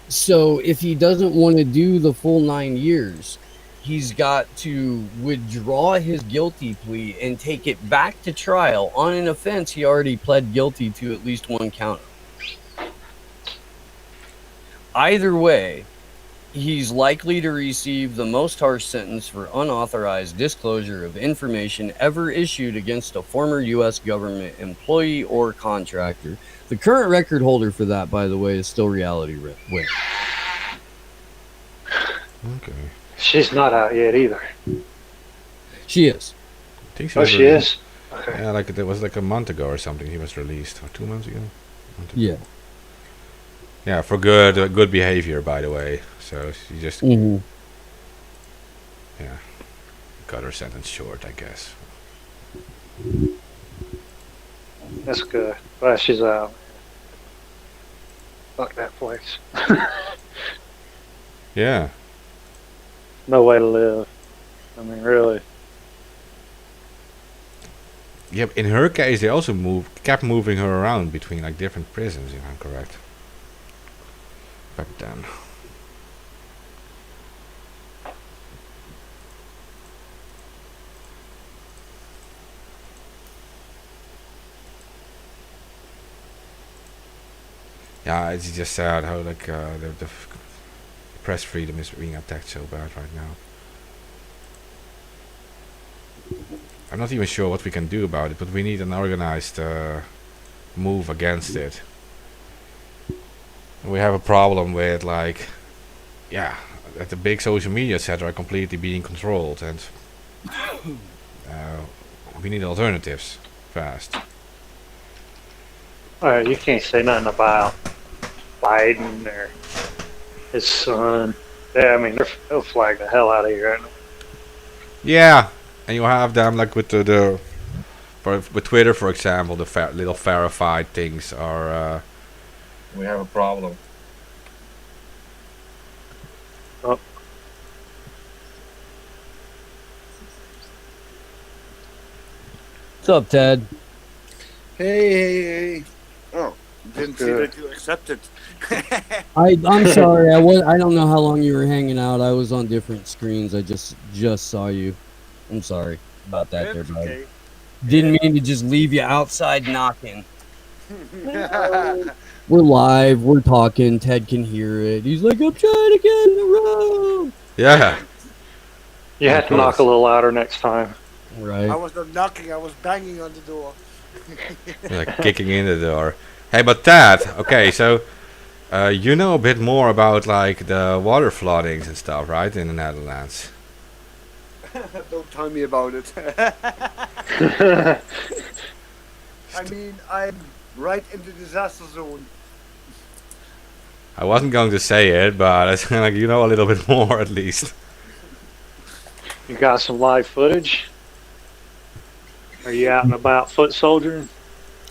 So if he doesn't want to do the full 9 years, he's got to withdraw his guilty plea and take it back to trial on an offense he already pled guilty to at least one count of. Either way, he's likely to receive the most harsh sentence for unauthorized disclosure of information ever issued against a former U.S. government employee or contractor. The current record holder for that, by the way, is still Reality Win. Okay. She's not out yet either. She is. I think Oh, she is? Okay. Yeah, like it was like a month ago or something. He was released, or 2 months ago. Yeah. Yeah, for good behavior, by the way. So she just Mm-hmm. yeah got her sentence short, I guess. That's good. Glad she's out. Fuck that place. Yeah. No way to live. I mean, really. Yeah, in her case, they also kept moving her around between like different prisons, if I'm correct. Back then. Yeah, it's just sad how like the press freedom is being attacked so bad right now. I'm not even sure what we can do about it, but we need an organized move against it. We have a problem with like, yeah, that the big social media sets are completely being controlled, and we need alternatives fast. Alright, you can't say nothing about Biden or his son. Yeah, I mean, they'll flag the hell out of you right now. Yeah, and you have them like with with Twitter, for example, the little verified things are. We have a problem. Oh. What's up, Ted? Hey. Oh, didn't see that you accepted. I'm sorry. I don't know how long you were hanging out. I was on different screens. I just saw you. I'm sorry about that, there, bud. Okay. Didn't mean to just leave you outside knocking. We're live. We're talking. Ted can hear it. He's like, I'm trying to get in the room. Yeah. You have to knock a little louder next time. Right. I was not knocking, I was banging on the door. Like kicking in the door. Hey, but Ted, okay, so you know a bit more about like the water floodings and stuff, right, in the Netherlands? Don't tell me about it. I mean, I'm right in the disaster zone. I wasn't going to say it, but it's like you know a little bit more at least. You got some live footage? Are you out and about foot soldiering?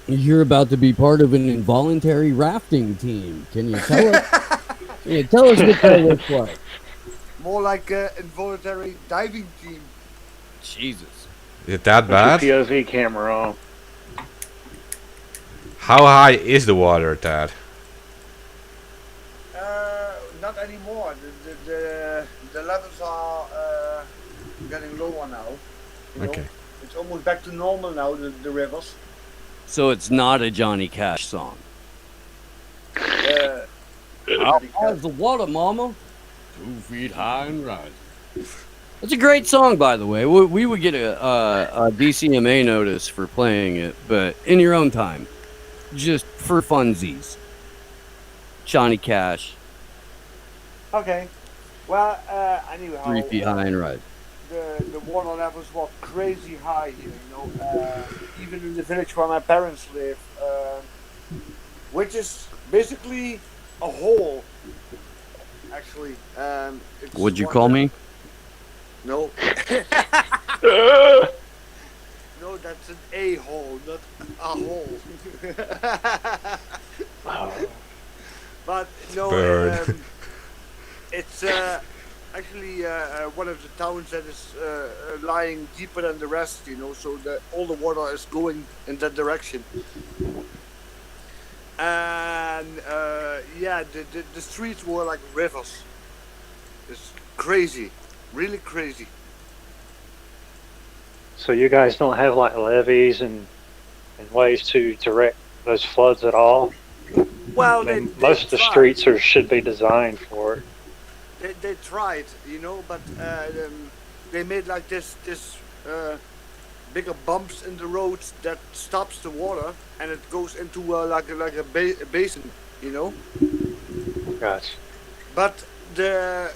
You're about to be part of an involuntary rafting team. Can you tell us? Can you tell us what that looks like? More like an involuntary diving team. Jesus. Is it that Put bad? your POV camera on. How high is the water, Ted? Not anymore. The levels are getting lower now. You know? Okay. It's almost back to normal now, the rivers. So it's not a Johnny Cash song. How high's the water, mama? 2 feet high and right. It's a great song, by the way. We would get a DCMA notice for playing it, but in your own time. Just for funsies. Johnny Cash. Okay. Well, anyhow. 3 feet high and right. The water levels were crazy high here, you know. Even in the village where my parents live, which is basically a hole. Actually, it's What'd you call me? No. No, that's an a-hole, not a hole. But no, Bird. it's actually one of the towns that is lying deeper than the rest, you know, so that all the water is going in that direction. And yeah, the streets were like rivers. It's crazy. Really crazy. So you guys don't have like levees and ways to direct those floods at all? Well, I mean, they most of the tried. streets should be designed for it. They tried, but they made like this bigger bumps in the roads that stops the water and it goes into like a basin, Gotcha. But the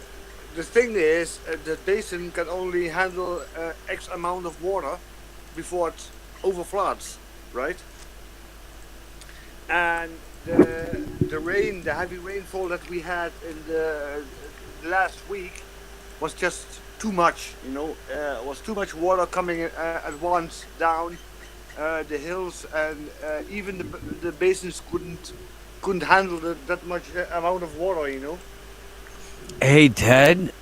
thing is, the basin can only handle X amount of water before it overfloods, right? And the heavy rainfall that we had in the last week was just too much. Was too much water coming at once down the hills, and even the basins couldn't handle that much amount of water. Hey Ted,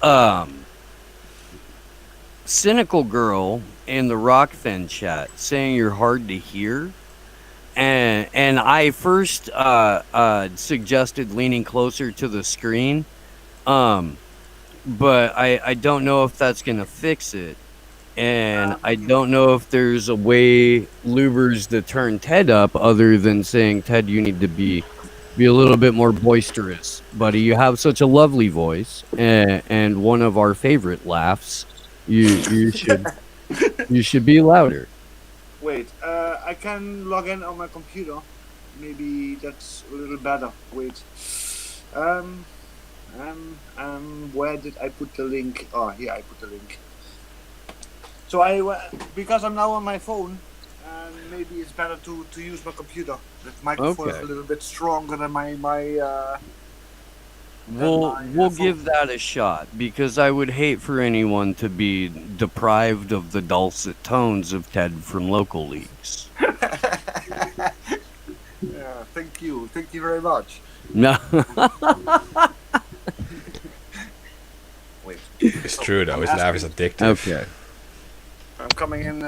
cynical girl in the Rockfin chat saying you're hard to hear, and I first suggested leaning closer to the screen, but I don't know if that's gonna fix it, and I don't know if there's a way Lubers to turn Ted up other than saying, Ted, you need to be a little bit more boisterous, buddy. You have such a lovely voice, and one of our favorite laughs. You should be louder. Wait, I can log in on my computer. Maybe that's a little better. Wait. Where did I put the link? Oh, here I put the link. So because I'm now on my phone, maybe it's better to use my computer. The microphone is a little bit stronger than my. We'll give that a shot, because I would hate for anyone to be deprived of the dulcet tones of Ted from local leagues. Yeah, thank you very much. No. Wait. It's true though. His laugh is addictive. Okay. I'm coming in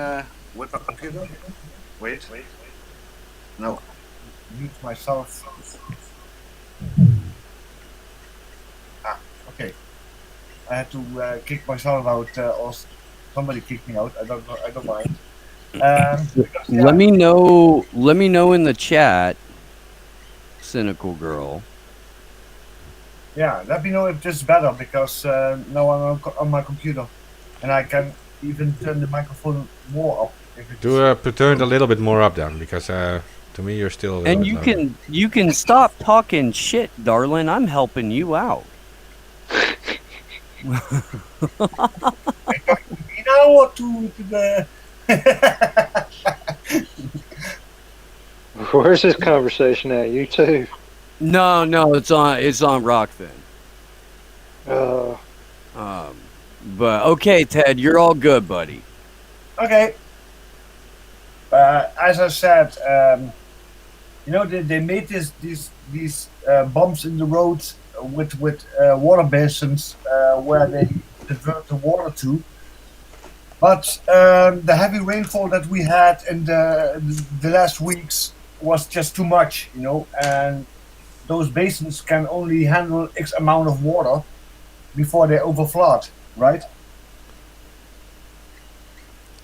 with my computer. Wait. No. Mute myself. Okay. I had to kick myself out, or somebody kicked me out. I don't know. I don't mind. Because, Let me know in the chat, cynical girl. Yeah, let me know if this is better, because now I'm on my computer, and I can even turn the microphone more up. Turn it a little bit more up then, because to me you're still. A little And bit you can stop talking shit, darling. I'm helping you out. I talking to me now or to the? Where's this conversation at? You too? No, it's on Rockfin. But okay, Ted, you're all good, buddy. Okay. As I said, they made these bumps in the roads with water basins where they divert the water to. But the heavy rainfall that we had in the last weeks was just too much, and those basins can only handle X amount of water before they overflood, right?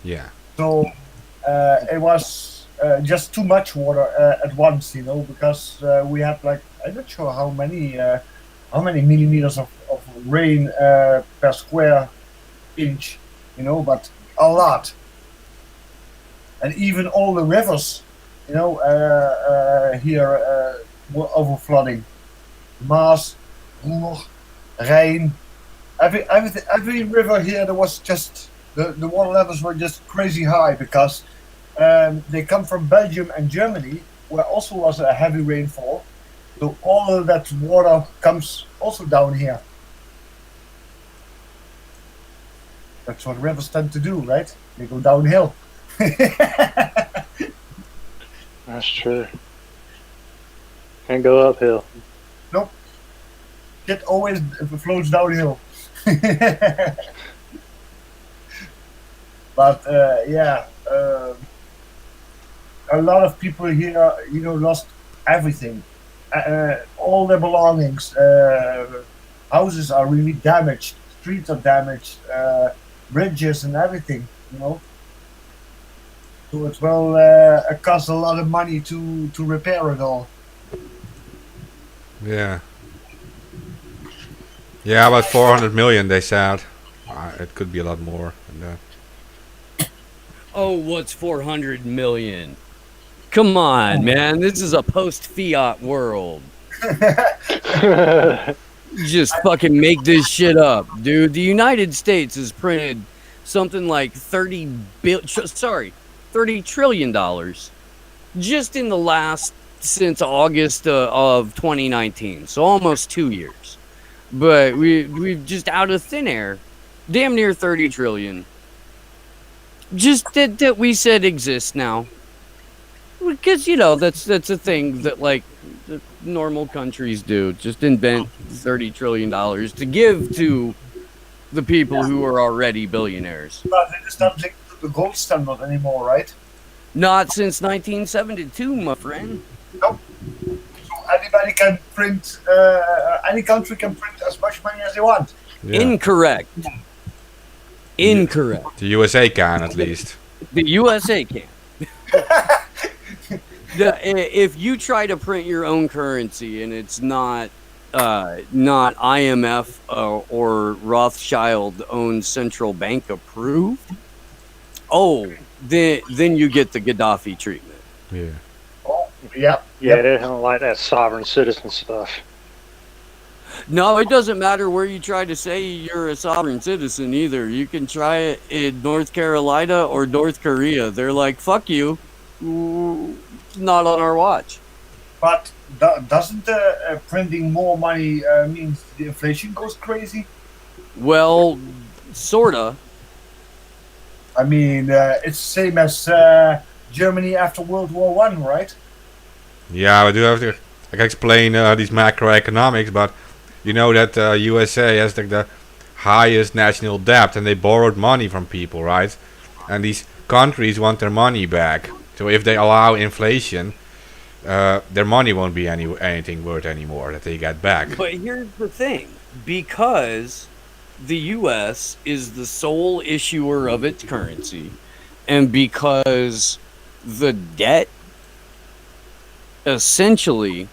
Yeah. So it was just too much water at once, because we had I'm not sure how many millimeters of rain per square inch, but a lot. And even all the rivers, here were overflooding. Maas, Ruhr, Rhine, every river here, there was just the water levels were just crazy high, because they come from Belgium and Germany, where also was a heavy rainfall. So all of that water comes also down here. That's what rivers tend to do, right? They go downhill. That's true. Can't go uphill. Nope. It always flows downhill. But a lot of people here, lost everything, all their belongings. Houses are really damaged. streets are damaged, bridges and everything. You know, so it will cost a lot of money to repair it all. Yeah. Yeah, about 400 million they said. It could be a lot more than that. Oh, what's 400 million? Come on, man. This is a post-fiat world. Just fucking make this shit up, dude. The United States has printed something like $30 trillion just in the last, since August of 2019. So almost 2 years. But we've just out of thin air, damn near 30 trillion. Just that we said exists now. Because, you know, that's a thing that, like, the normal countries do. Just invent $30 trillion to give to the people who are already billionaires. But it is not linked to the gold standard anymore, right? Not since 1972, my friend. Nope. So anybody can print, any country can print as much money as they want. Yeah. Incorrect. Incorrect. The USA can, at least. The USA can. If you try to print your own currency and it's not IMF or Rothschild-owned central bank approved, then you get the Gaddafi treatment. Yeah. Oh, yeah. Yeah, they don't like that sovereign citizen stuff. No, it doesn't matter where you try to say you're a sovereign citizen either. You can try it in North Carolina or North Korea. They're like, fuck you. Not on our watch. But doesn't printing more money means the inflation goes crazy? Well, sorta. I mean, it's the same as Germany after World War One, right? Yeah, I do have to explain these macroeconomics, but you know that USA has like the highest national debt, and they borrowed money from people, right? And these countries want their money back. So if they allow inflation, their money won't be anything worth anymore that they get back. But here's the thing. Because the U.S. is the sole issuer of its currency, and because the debt essentially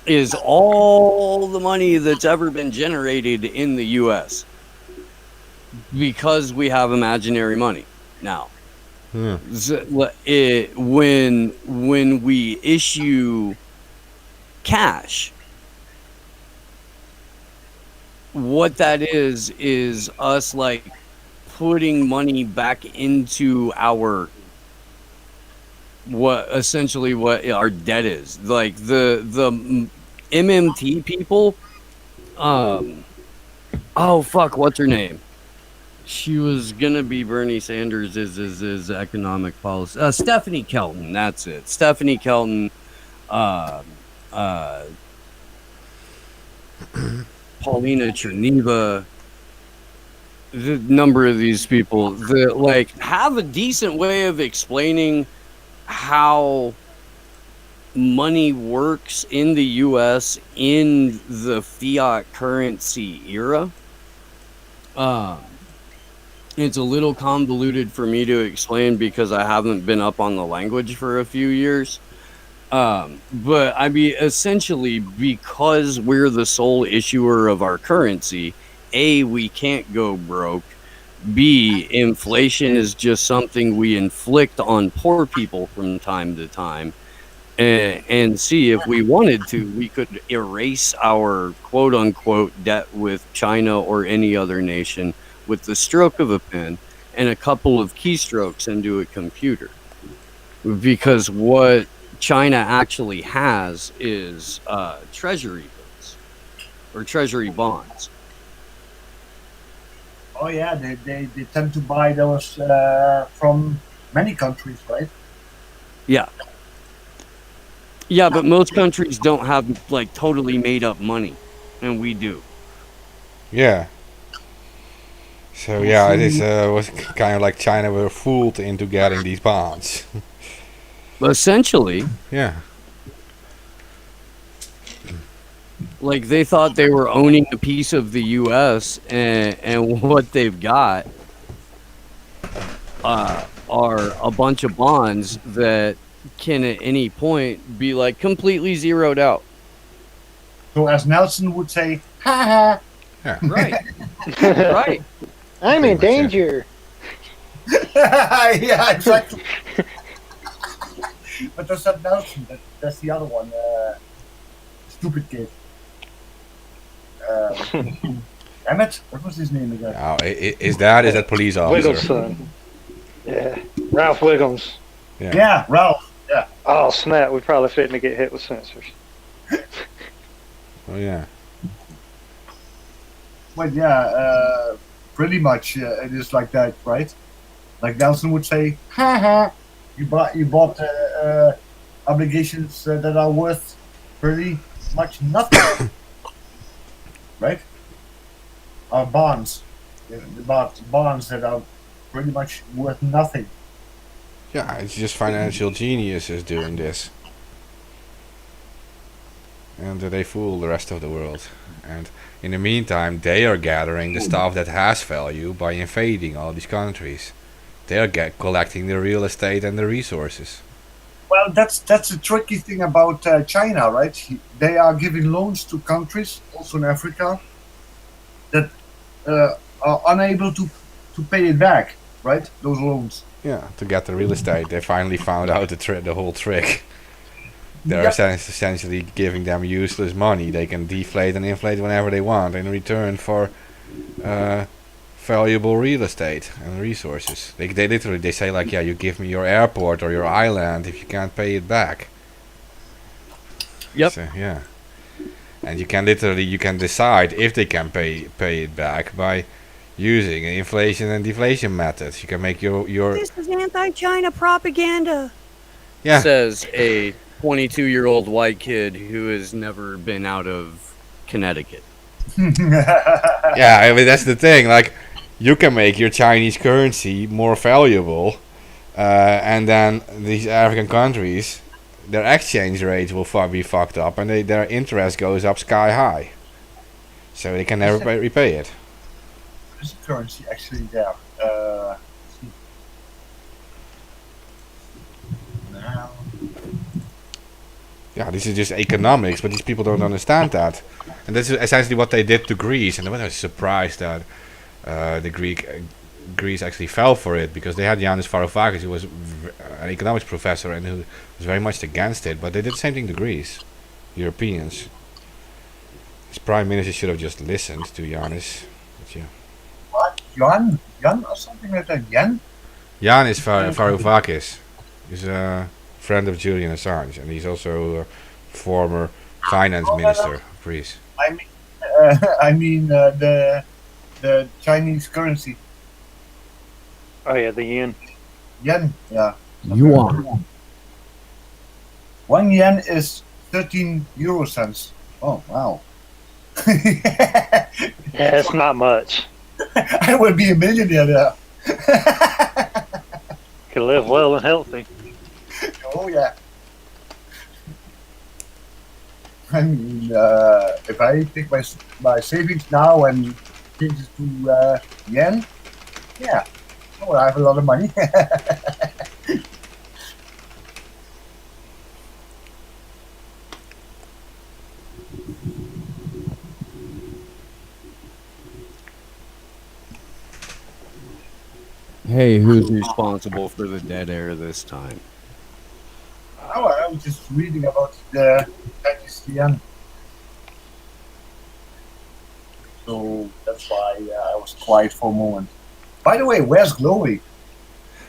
is all the money that's ever been generated in the U.S. because we have imaginary money now. Yeah. When we issue cash, what that is us like putting money back into our what our debt is. Like the MMT people, oh fuck, what's her name? She was gonna be Bernie Sanders' is economic policy. Stephanie Kelton, that's it. Stephanie Kelton, Paulina Cherneva, the number of these people that like have a decent way of explaining how money works in the US in the fiat currency era. It's a little convoluted for me to explain because I haven't been up on the language for a few years. But I mean, essentially, because we're the sole issuer of our currency, A, we can't go broke. B, inflation is just something we inflict on poor people from time to time. And C, if we wanted to, we could erase our quote-unquote debt with China or any other nation with the stroke of a pen and a couple of keystrokes into a computer. Because what China actually has is treasury bills or treasury bonds. Oh yeah, they tend to buy those from many countries, right? Yeah. Yeah, but most countries don't have like totally made up money, and we do. Yeah. So yeah, it is was kind of like China were fooled into getting these bonds. Essentially. Yeah. Like they thought they were owning a piece of the U.S. and what they've got are a bunch of bonds that can at any point be like completely zeroed out. So as Nelson would say, ha Yeah. Right. Right. I'm Pretty in much, yeah. danger. ha. Yeah, exactly. But that's not Nelson. That's the other one. Stupid kid. Damn it! What was his name again? Now, is that police officer? Wiggum's son. Yeah, Ralph Wiggum's. Yeah, Ralph. Yeah. Oh snap! We probably fitting to get hit with sensors. Oh yeah. But yeah, pretty much it is like that, right? Like Nelson would say, ha. You bought obligations that are worth pretty much nothing, right? Bonds. You bought bonds that are pretty much worth nothing. Yeah, it's just financial geniuses doing this. And they fool the rest of the world. And in the meantime, they are gathering the stuff that has value by invading all these countries. They are collecting the real estate and the resources. Well, that's the tricky thing about China, right? They are giving loans to countries, also in Africa, that are unable to pay it back, right? Those loans. Yeah, to get the real estate, they finally found out the whole trick. They're Yep. essentially giving them useless money. They can deflate and inflate whenever they want in return for valuable real estate and resources. They literally say like, yeah, you give me your airport or your island if you can't pay it back. Yep. So, yeah. And you can decide if they can pay it back by using inflation and deflation methods. You can make your This is anti-China propaganda. yeah. Says a 22-year-old white kid who has never been out of Connecticut. Yeah, I mean that's the thing. Like, you can make your Chinese currency more valuable, and then these African countries, their exchange rates will be fucked up, and their interest goes up sky high. So they can never repay it. There's a currency actually there. Now, Yeah, this is just economics, but these people don't understand that. And this is essentially what they did to Greece, and I was surprised that Greece actually fell for it, because they had Yanis Varoufakis, who was an economics professor and who was very much against it, but they did the same thing to Greece, Europeans. His prime minister should have just listened to Yanis. But yeah. what? Jan or something like that? Jan? Yanis Varoufakis is a friend of Julian Assange, and he's also a former finance minister of Greece. I mean the Chinese currency. Oh yeah, the yen. Yen. Yeah. Yuan. 1 yen is 13 euro cents. Oh wow. Yeah, it's not much. I would be a millionaire there. Can live well and healthy. Oh yeah. I mean, if I take my savings now and change it to yen, yeah, oh, I have a lot of money. Hey, who's responsible for the dead air this time? Oh, I was just reading about the Chinese yen. So that's why I was quiet for a moment. By the way, where's Glory?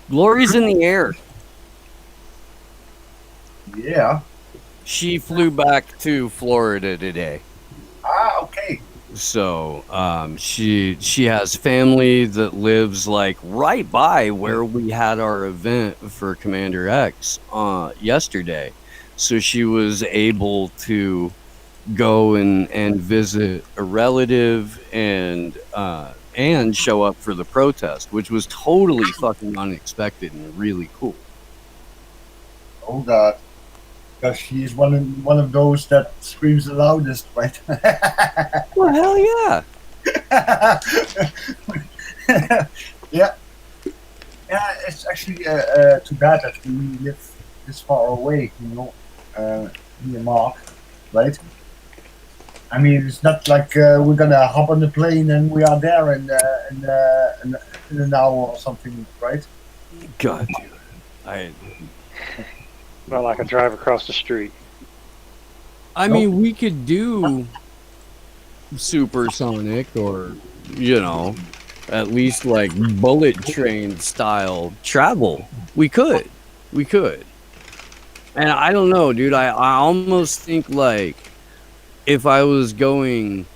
Glory's in the air. Yeah. She flew back to Florida today. Ah, okay. So she has family that lives like right by where we had our event for Commander X yesterday. So she was able to go and visit a relative and show up for the protest, which was totally fucking unexpected and really cool. Oh God. because she is one of those that screams the loudest, right? Well, hell yeah. Yeah, yeah. It's actually too bad that we live this far away, me and Mark, right? I mean, it's not like we're gonna hop on the plane and we are there in an hour or something, right? God, dude. Not like I drive across the street. I mean, we could do supersonic or, at least like bullet train style travel. We could. And I don't know, dude. I almost think like if I was going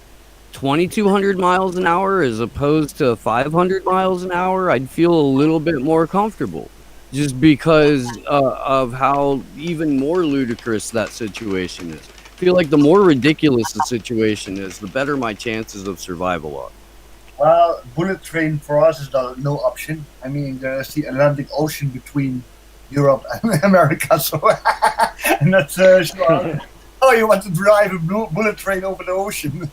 2,200 miles an hour as opposed to 500 miles an hour, I'd feel a little bit more comfortable. Just because of how even more ludicrous that situation is. I feel like the more ridiculous the situation is, the better my chances of survival are. Well, bullet train for us is no option. I mean, there's the Atlantic Ocean between Europe and America, so I'm not sure. Oh, you want to drive a bullet train over the ocean?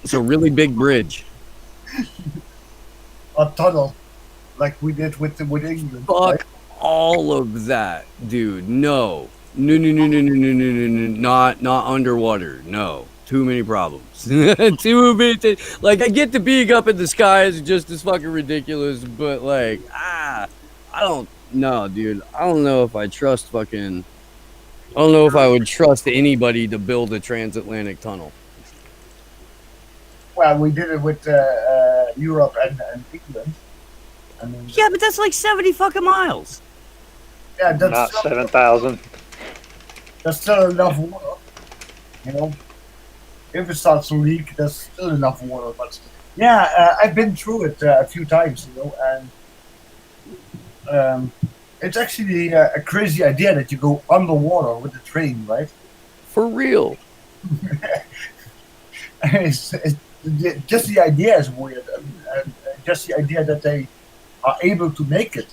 It's a really big bridge. A tunnel, like we did with England. Fuck right? all of that, dude. No, not underwater. No, too many problems. Too many. Like I get the being up in the sky is just as fucking ridiculous, but like I don't know, dude. I don't know if I trust fucking. I don't know if I would trust anybody to build a transatlantic tunnel. Well, we did it with Europe and England. I mean, Yeah, but that's like 70 fucking miles. yeah, Not that's 7,000. that's still enough water. You know, if it starts to leak, there's still enough water. But yeah, I've been through it a few times, and it's actually a crazy idea that you go underwater with the train, right? For real. it's just the idea is weird, and just the idea that they are able to make it.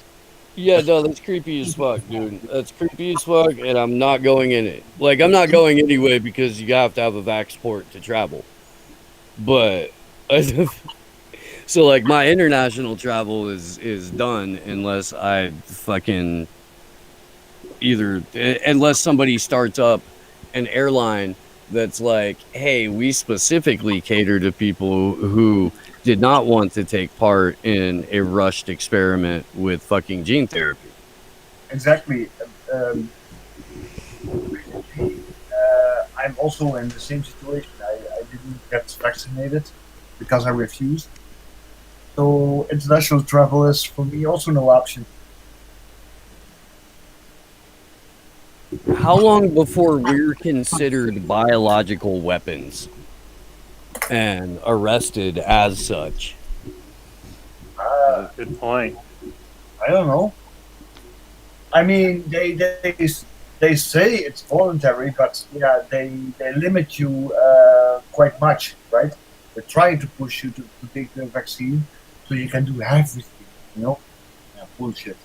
Yeah, no, that's creepy as fuck, dude. That's creepy as fuck, and I'm not going in it. Like, I'm not going anyway because you have to have a Vaxport to travel. But, so like, my international travel is done unless I fucking unless somebody starts up an airline that's like, hey, we specifically cater to people who did not want to take part in a rushed experiment with fucking gene therapy. Exactly. I'm also in the same situation. I didn't get vaccinated because I refused. So international travel is for me also no option. How long before we're considered biological weapons and arrested as such? Good point. I don't know. I mean, they say it's voluntary, but yeah, they limit you quite much, right? They're trying to push you to take the vaccine so you can do everything, Yeah, bullshit.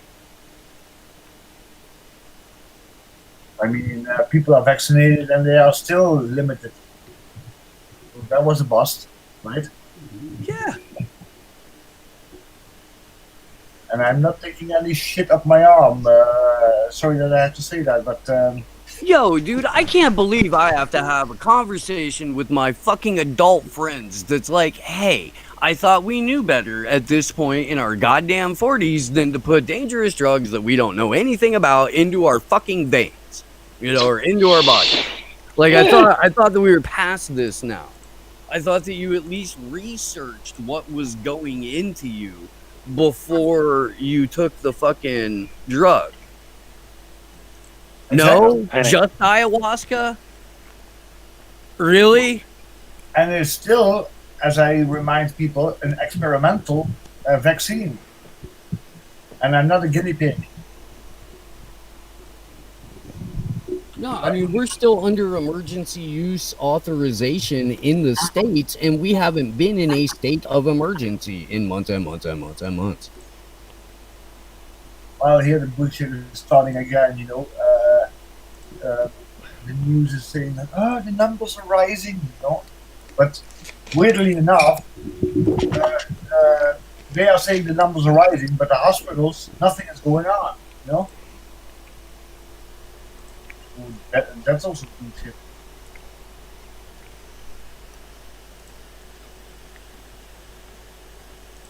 I mean, people are vaccinated and they are still limited. So that was a bust, right? Yeah. And I'm not taking any shit up my arm. Sorry that I have to say that, but Yo, dude, I can't believe I have to have a conversation with my fucking adult friends that's like, hey, I thought we knew better at this point in our goddamn 40s than to put dangerous drugs that we don't know anything about into our fucking veins, or into our body. Like, I thought that we were past this now. I thought that you at least researched what was going into you before you took the fucking drug. No? Just ayahuasca? Really? and it's still, as I remind people, an experimental vaccine. And I'm not a guinea pig. No, I mean, we're still under emergency use authorization in the States, and we haven't been in a state of emergency in months and months and months and months. Well, here the bullshit is starting again, uh, the news is saying that the numbers are rising, But weirdly enough, they are saying the numbers are rising, but the hospitals, nothing is going on, So that's also bullshit.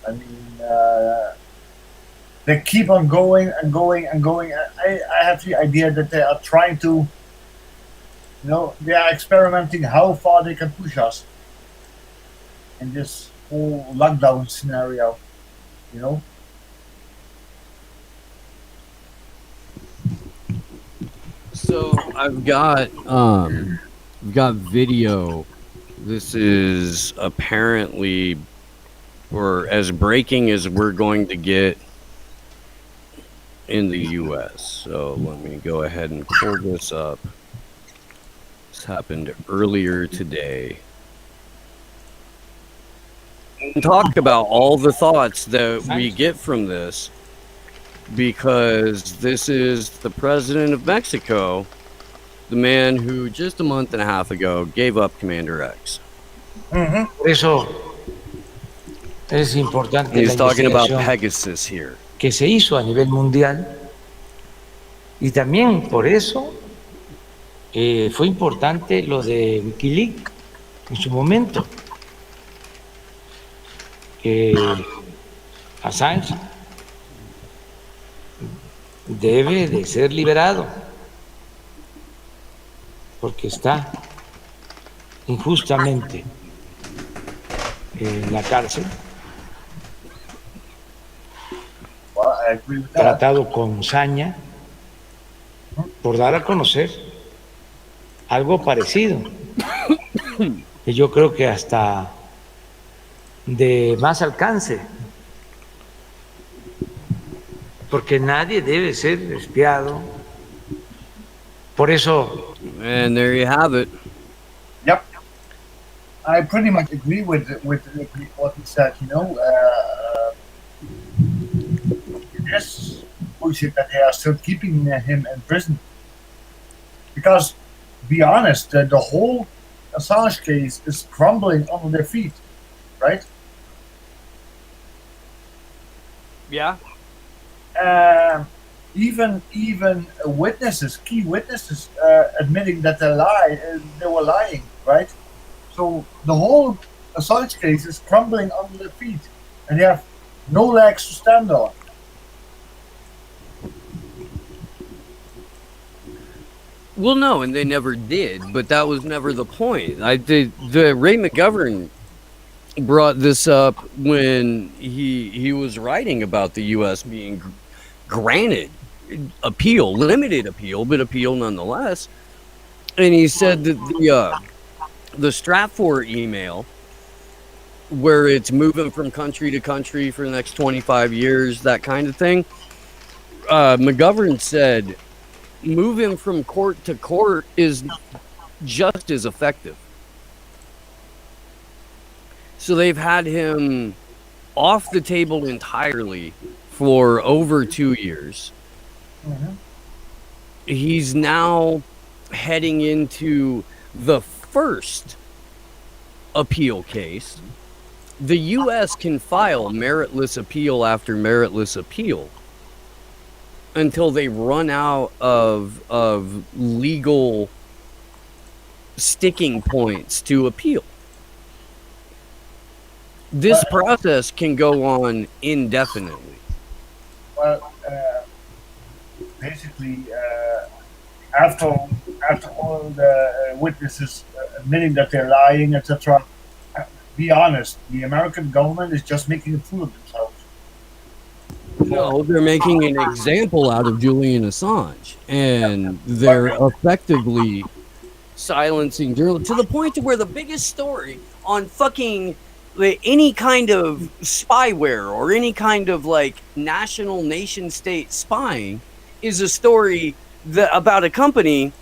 I mean, they keep on going and going and going. I have the idea that they are trying to, they are experimenting how far they can push us in this whole lockdown scenario, you know. So I've got video. This is apparently, or as breaking as we're going to get in the U.S. So let me go ahead and pull this up. This happened earlier today. And talk about all the thoughts that we get from this, because this is the president of Mexico, the man who just a month and a half ago gave up Commander X. Por eso es importante He's la talking about investigación Pegasus here. que se hizo a nivel mundial, y también por eso fue importante lo de Wikileaks en su momento, que Assange debe de ser liberado porque está injustamente en la cárcel, Well, I agree with that. tratado con saña por dar a conocer algo parecido, que yo creo que hasta de más alcance, porque nadie debe ser espiado. Por eso, And there you have it. Yep. I pretty much agree with what he said. It is bullshit that they are still keeping him in prison. Because, to be honest, the whole Assange case is crumbling under their feet, right? Yeah. Even witnesses, key witnesses, admitting that they were lying, right? So the whole Assange case is crumbling under their feet, and they have no legs to stand on. Well, no, and they never did, but that was never the point. The Ray McGovern brought this up when he was writing about the U.S. being granted appeal, limited appeal, but appeal nonetheless. And he said that the Stratfor email, where it's moving from country to country for the next 25 years, that kind of thing, McGovern said moving from court to court is just as effective. So they've had him off the table entirely for over 2 years. Mm-hmm. He's now heading into the first appeal case. The U.S. can file meritless appeal after meritless appeal until they run out of legal sticking points to appeal. This process can go on indefinitely. Well, basically, after all the witnesses admitting that they're lying, etc., be honest, the American government is just making a fool of themselves. No, they're making an example out of Julian Assange, and they're effectively silencing journalists to the point to where the biggest story on fucking any kind of spyware or any kind of like national nation state spying is a story about a company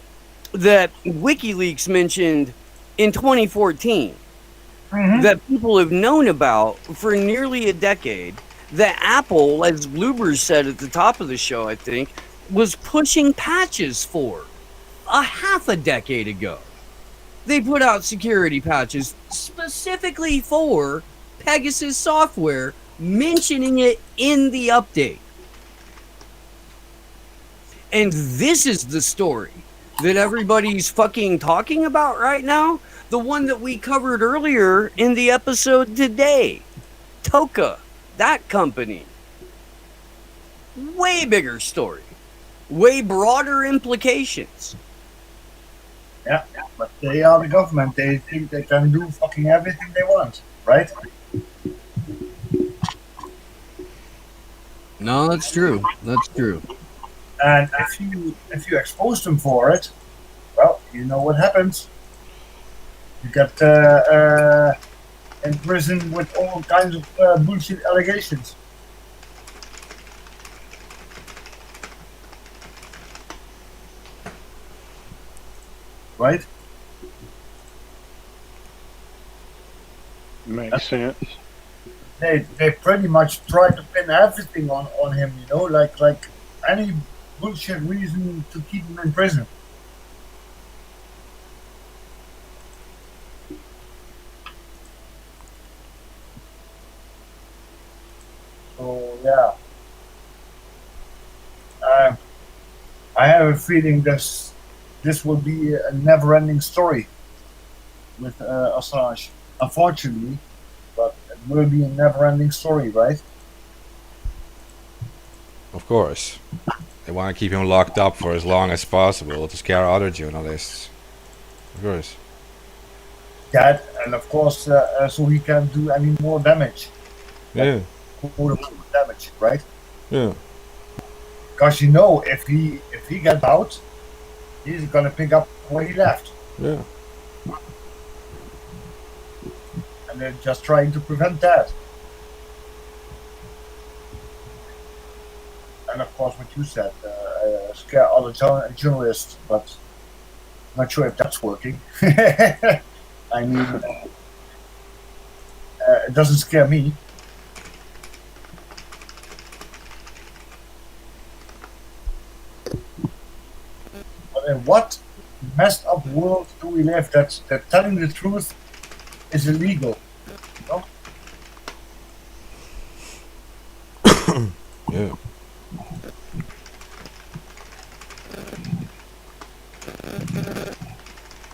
that WikiLeaks mentioned in 2014, that people have known about for nearly a decade, that Apple, as Lubers said at the top of the show, I think, was pushing patches for a half a decade ago. They put out security patches specifically for Pegasus software, mentioning it in the update. And this is the story that everybody's fucking talking about right now. The one that we covered earlier in the episode today. Toka, that company. Way bigger story. Way broader implications. Yeah, but they are the government. They think they can do fucking everything they want, right? No, that's true. That's true. And if you expose them for it, well, you know what happens. You get in prison with all kinds of bullshit allegations. Right? Makes sense. They pretty much try to pin everything on him, you know, like any bullshit reason to keep him in prison. So yeah, I have a feeling this will be a never-ending story with Assange. Unfortunately, but it will be a never-ending story, right? Of course. They want to keep him locked up for as long as possible to scare other journalists. Of course. That, and of course, so he can't do any more damage. Yeah. Damage, right? Yeah. Because you know, if he gets out, he's gonna pick up where he left. Yeah. And they're just trying to prevent that. And of course, what you said, scare other journalists, but I'm not sure if that's working. I mean, it doesn't scare me. But in what messed up world do we live that telling the truth is illegal? You know? Yeah.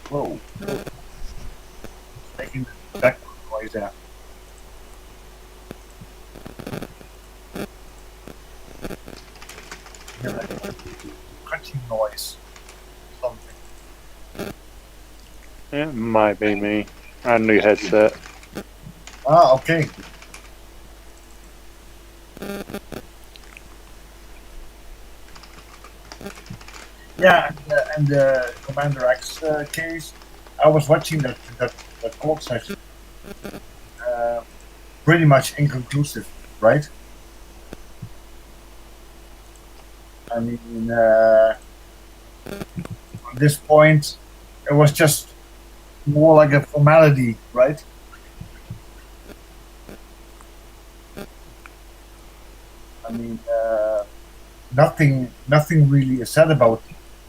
Whoa. Making that noise there. Hear that crunching noise. Something. It might be me. I had a new headset. Ah, okay. Yeah, and the Commander X case, I was watching that court session. Pretty much inconclusive, right? I mean, at this point, it was just more like a formality, right? I mean, nothing really is said about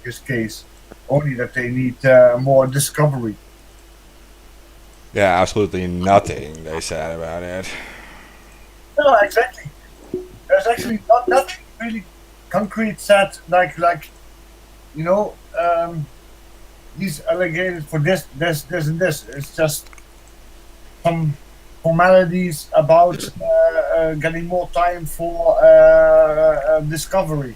this case. Only that they need more discovery. Yeah, absolutely nothing they said about it. No, exactly. There's actually nothing really concrete said, like you know, these allegations for this, and this. It's just some formalities about getting more time for discovery.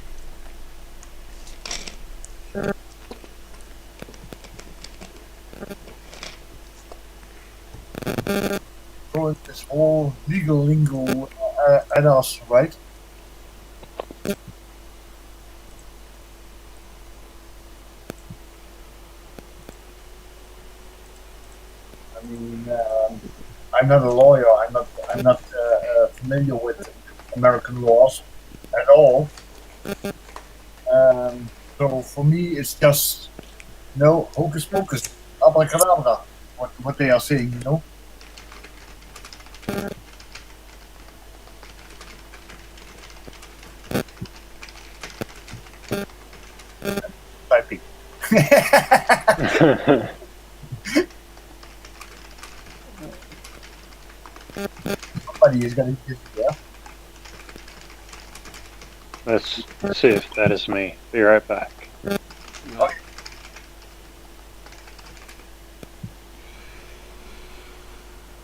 Throwing this whole legal lingo at us, right? I mean, I'm not a lawyer. I'm not familiar with American laws at all. So for me, it's just hocus pocus, abracadabra. What they are saying, you know. Typing. Somebody is gonna get you, yeah. Let's see if that is me. Be right back.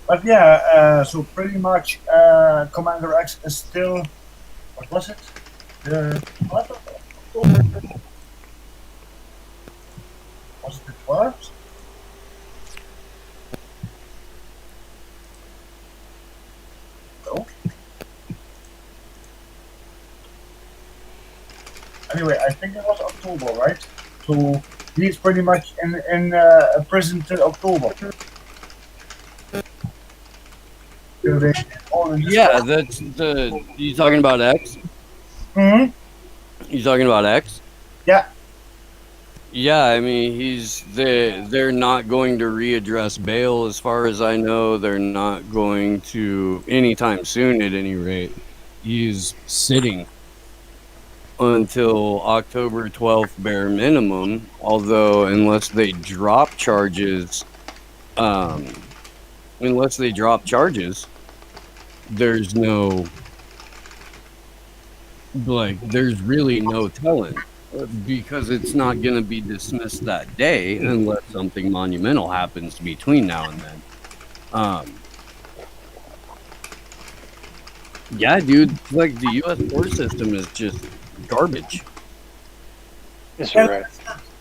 But yeah, so pretty much Commander X is still, what was it? The what? October? Was it the 12th? No. Anyway, I think it was October, right? So he's pretty much in prison till October. Yeah, that's the. You talking about X? Hmm. You talking about X? Yeah. Yeah, I mean they're not going to readdress bail as far as I know. They're not going to anytime soon at any rate. He's sitting until October 12th bare minimum, although unless they drop charges there's no there's really no telling because it's not going to be dismissed that day unless something monumental happens between now and then. Yeah, dude, like the U.S. court system is just garbage. Yes, you're right.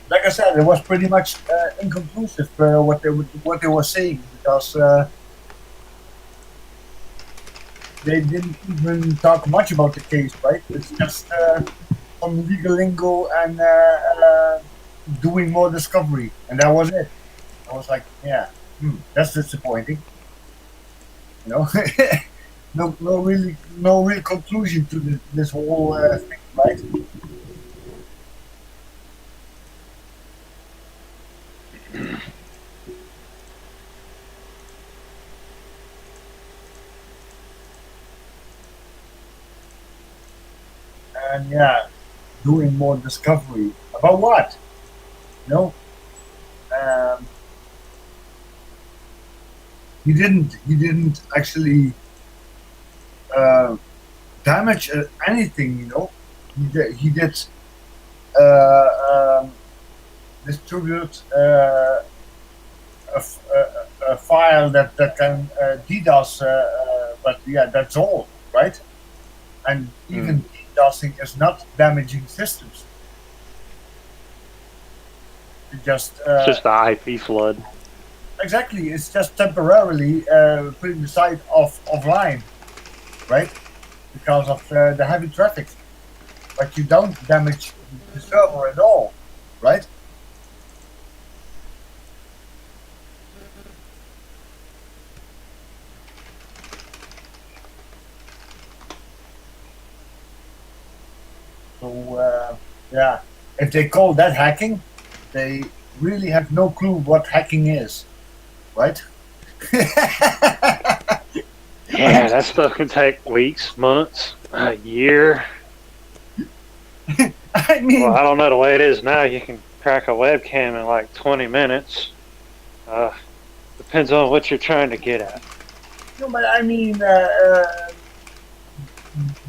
Like I said, it was pretty much inconclusive what they were saying because they didn't even talk much about the case, right? It's just some legal lingo and doing more discovery, and that was it. I was like, yeah, that's disappointing. You know, no real conclusion to this whole thing, right? And yeah, doing more discovery about what? You know, he didn't actually damage anything. You know, he did distribute a file that can DDoS, but yeah, that's all, right? And even DDoSing is not damaging systems. It just It's just the IP flood. exactly. It's just temporarily putting the site offline, right? Because of the heavy traffic. But you don't damage the server at all, right? So yeah, if they call that hacking, they really have no clue what hacking is, right? Yeah, that stuff can take weeks, months, a year. I mean, Well, I don't know the way it is now. You can crack a webcam in like 20 minutes. Depends on what you're trying to get at. no, but I mean,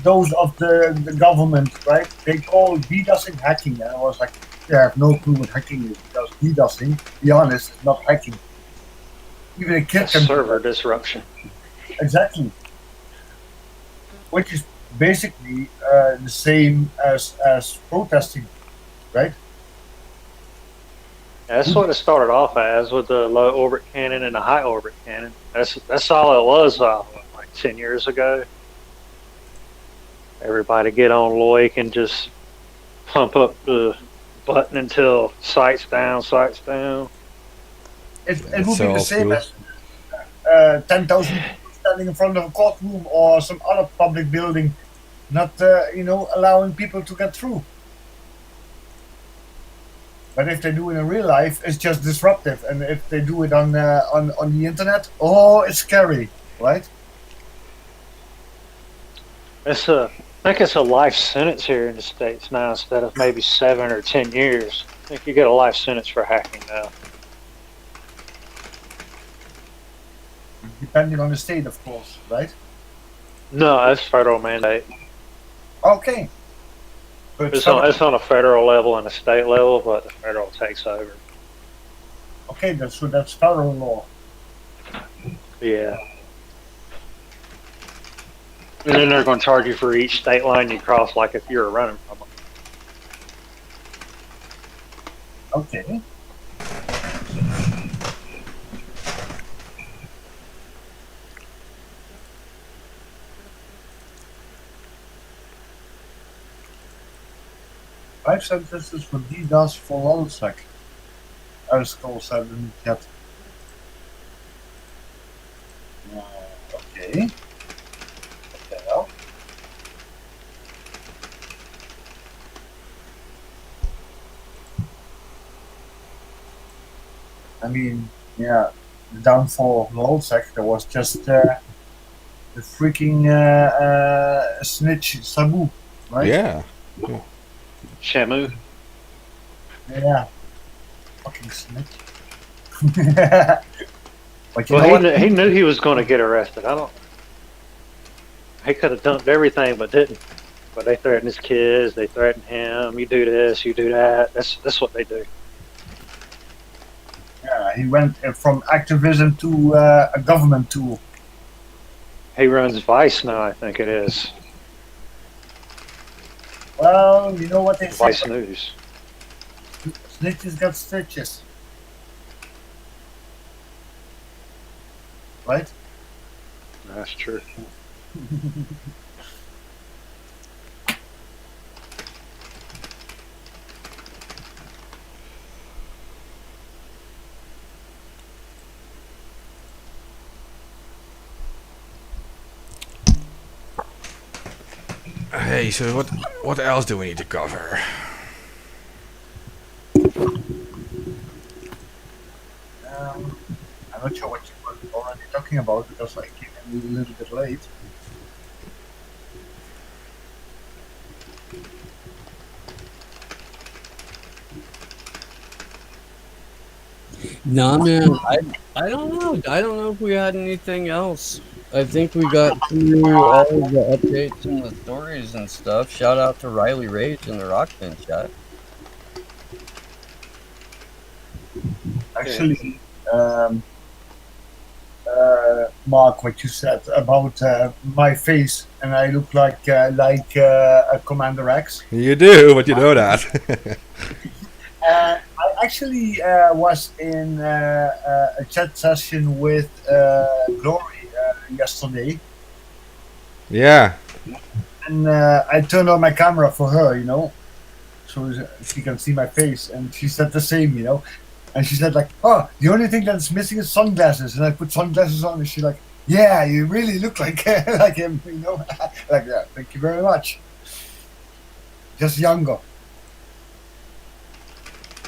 those of the government, right? They call DDoSing hacking, and I was like, they have no clue what hacking is because DDoSing, to be honest, is not hacking. Even a kid can Server disruption. exactly, which is basically the same as protesting, right? That's what it started off as with the low orbit cannon and the high orbit cannon. That's all it was like 10 years ago. Everybody get on Loic and just pump up the button until sights down, sights down. It would be so the same cool. as 10,000 people standing in front of a courtroom or some other public building, not allowing people to get through. But if they do it in real life, it's just disruptive. And if they do it on the internet, oh, it's scary, right? I think it's a life sentence here in the States now instead of maybe 7 or 10 years. think you get a life sentence for hacking now. Depending on the state, of course, right? No, that's federal mandate. Okay. But It's on a federal level and a state level, but the federal takes over. okay, that's federal law. Yeah. And then they're going to charge you for each state line you cross, like if you're running from them. Okay. Life sentences for DDoS for LulzSec. Article said in the chat. Okay. What the hell? I mean, yeah, the downfall of LulzSec, there was just the freaking snitch Sabu, right? Yeah. Shamu. Yeah. Fucking snitch. But you Well, know what? he knew he was going to get arrested. He could have dumped everything, but didn't. But they threatened his kids. They threatened him. You do this, you do that. That's what they do. Yeah, he went from activism to a government tool. He runs Vice now, I think it is. Well, you know what they say. Vice News. Snitches got stitches. Right? That's true. Hey, so what else do we need to cover? I'm not sure what you were already talking about because I came in a little bit late. Nah, man, I don't know. I don't know if we had anything else. I think we got through all of the updates and the stories and stuff. Shout out to Riley Rage in the Rockman chat. Actually, Mark, what you said about my face and I look like a Commander X. You do, but you know that. I actually was in a chat session with Glory yesterday, Yeah. and I turned on my camera for her, you know, so she can see my face, and she said the same, you know, and she said like, "Oh, the only thing that's missing is sunglasses," and I put sunglasses on, and she's like, "Yeah, you really look like like him, you know." Like, yeah, thank you very much. Just younger.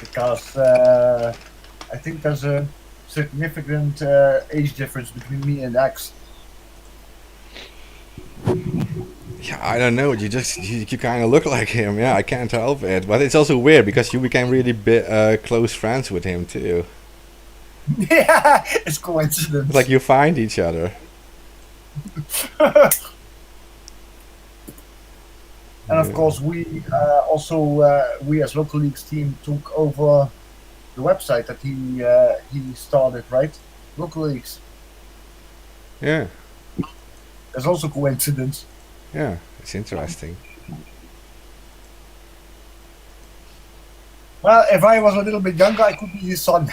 Because I think there's a significant age difference between me and X. Yeah, I don't know. You kind of look like him. Yeah, I can't help it. But it's also weird because you became really close friends with him too. Yeah, it's coincidence. It's like you find each other. And of course, we also we as Local Leagues team took over the website that he started, right? Local Leagues. Yeah. There's also coincidence. Yeah, it's interesting. Well, if I was a little bit younger, I could be his son.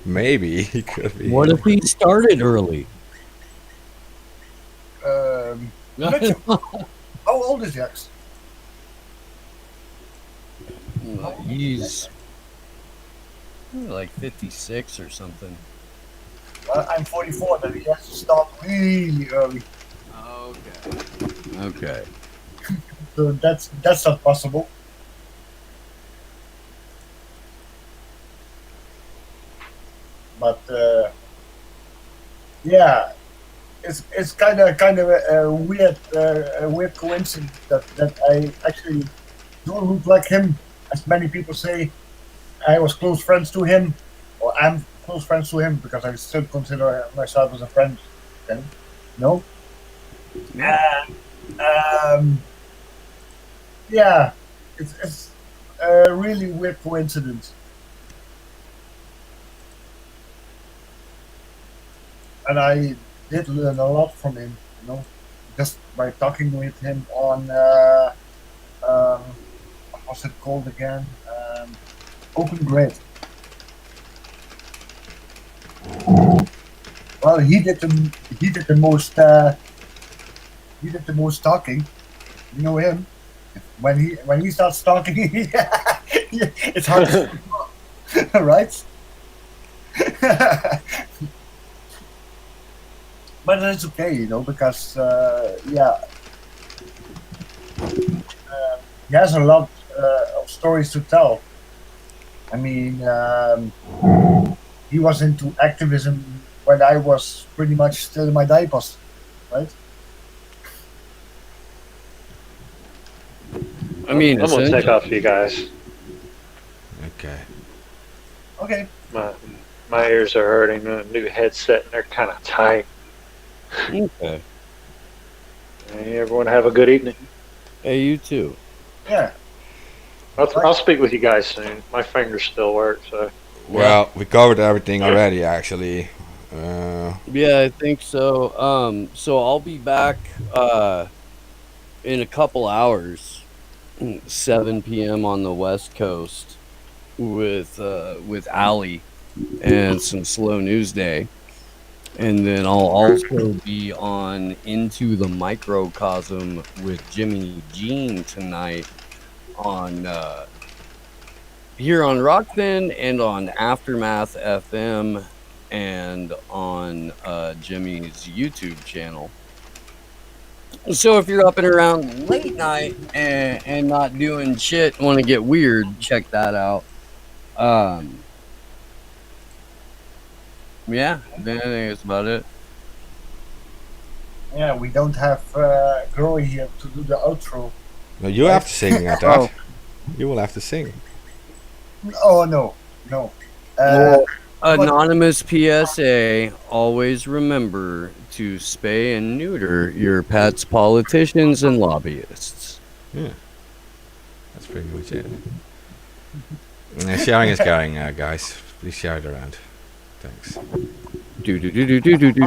Maybe he could be. What if he started early? Mitchell, how old is X? He's like 56 or something. Well, I'm 44, then he has to start really early. Okay. So that's not possible. But yeah, it's kind of a weird coincidence that I actually don't look like him, as many people say. I was close friends to him, or I'm close friends to him because I still consider myself as a friend. Okay? No. And yeah, it's a really weird coincidence. And I did learn a lot from him, just by talking with him on what's it called again? Open Grid. Well, he did the most talking. You know him. When he starts talking, it's hard to right? But it's okay, because he has a lot of stories to tell. I mean, he was into activism when I was pretty much still in my diapers, right? I mean, I'm gonna take off, you guys. Okay. Okay. My ears are hurting. A new headset, and they're kind of tight. Okay. Hey, everyone, have a good evening. Hey, you too. Yeah. I'll speak with you guys soon. My fingers still work, so. Well, we covered everything already, actually. Yeah, I think so. So I'll be back in a couple hours, 7 p.m. on the West Coast with Ali and some slow news day. And then I'll also be on Into the Microcosm with Jimmy Jean tonight on here on Rockfin and on Aftermath FM and on Jimmy's YouTube channel. So if you're up and around late night and not doing shit, want to get weird, check that out. Yeah, then I think that's about it. Yeah, we don't have Glory here to do the outro. No, you have to sing at that. You will have to sing. Oh no. Anonymous PSA, always remember to spay and neuter your pets, politicians, and lobbyists. Yeah. That's pretty much it. Sharing is caring, guys. Please share it around. Thanks. Do.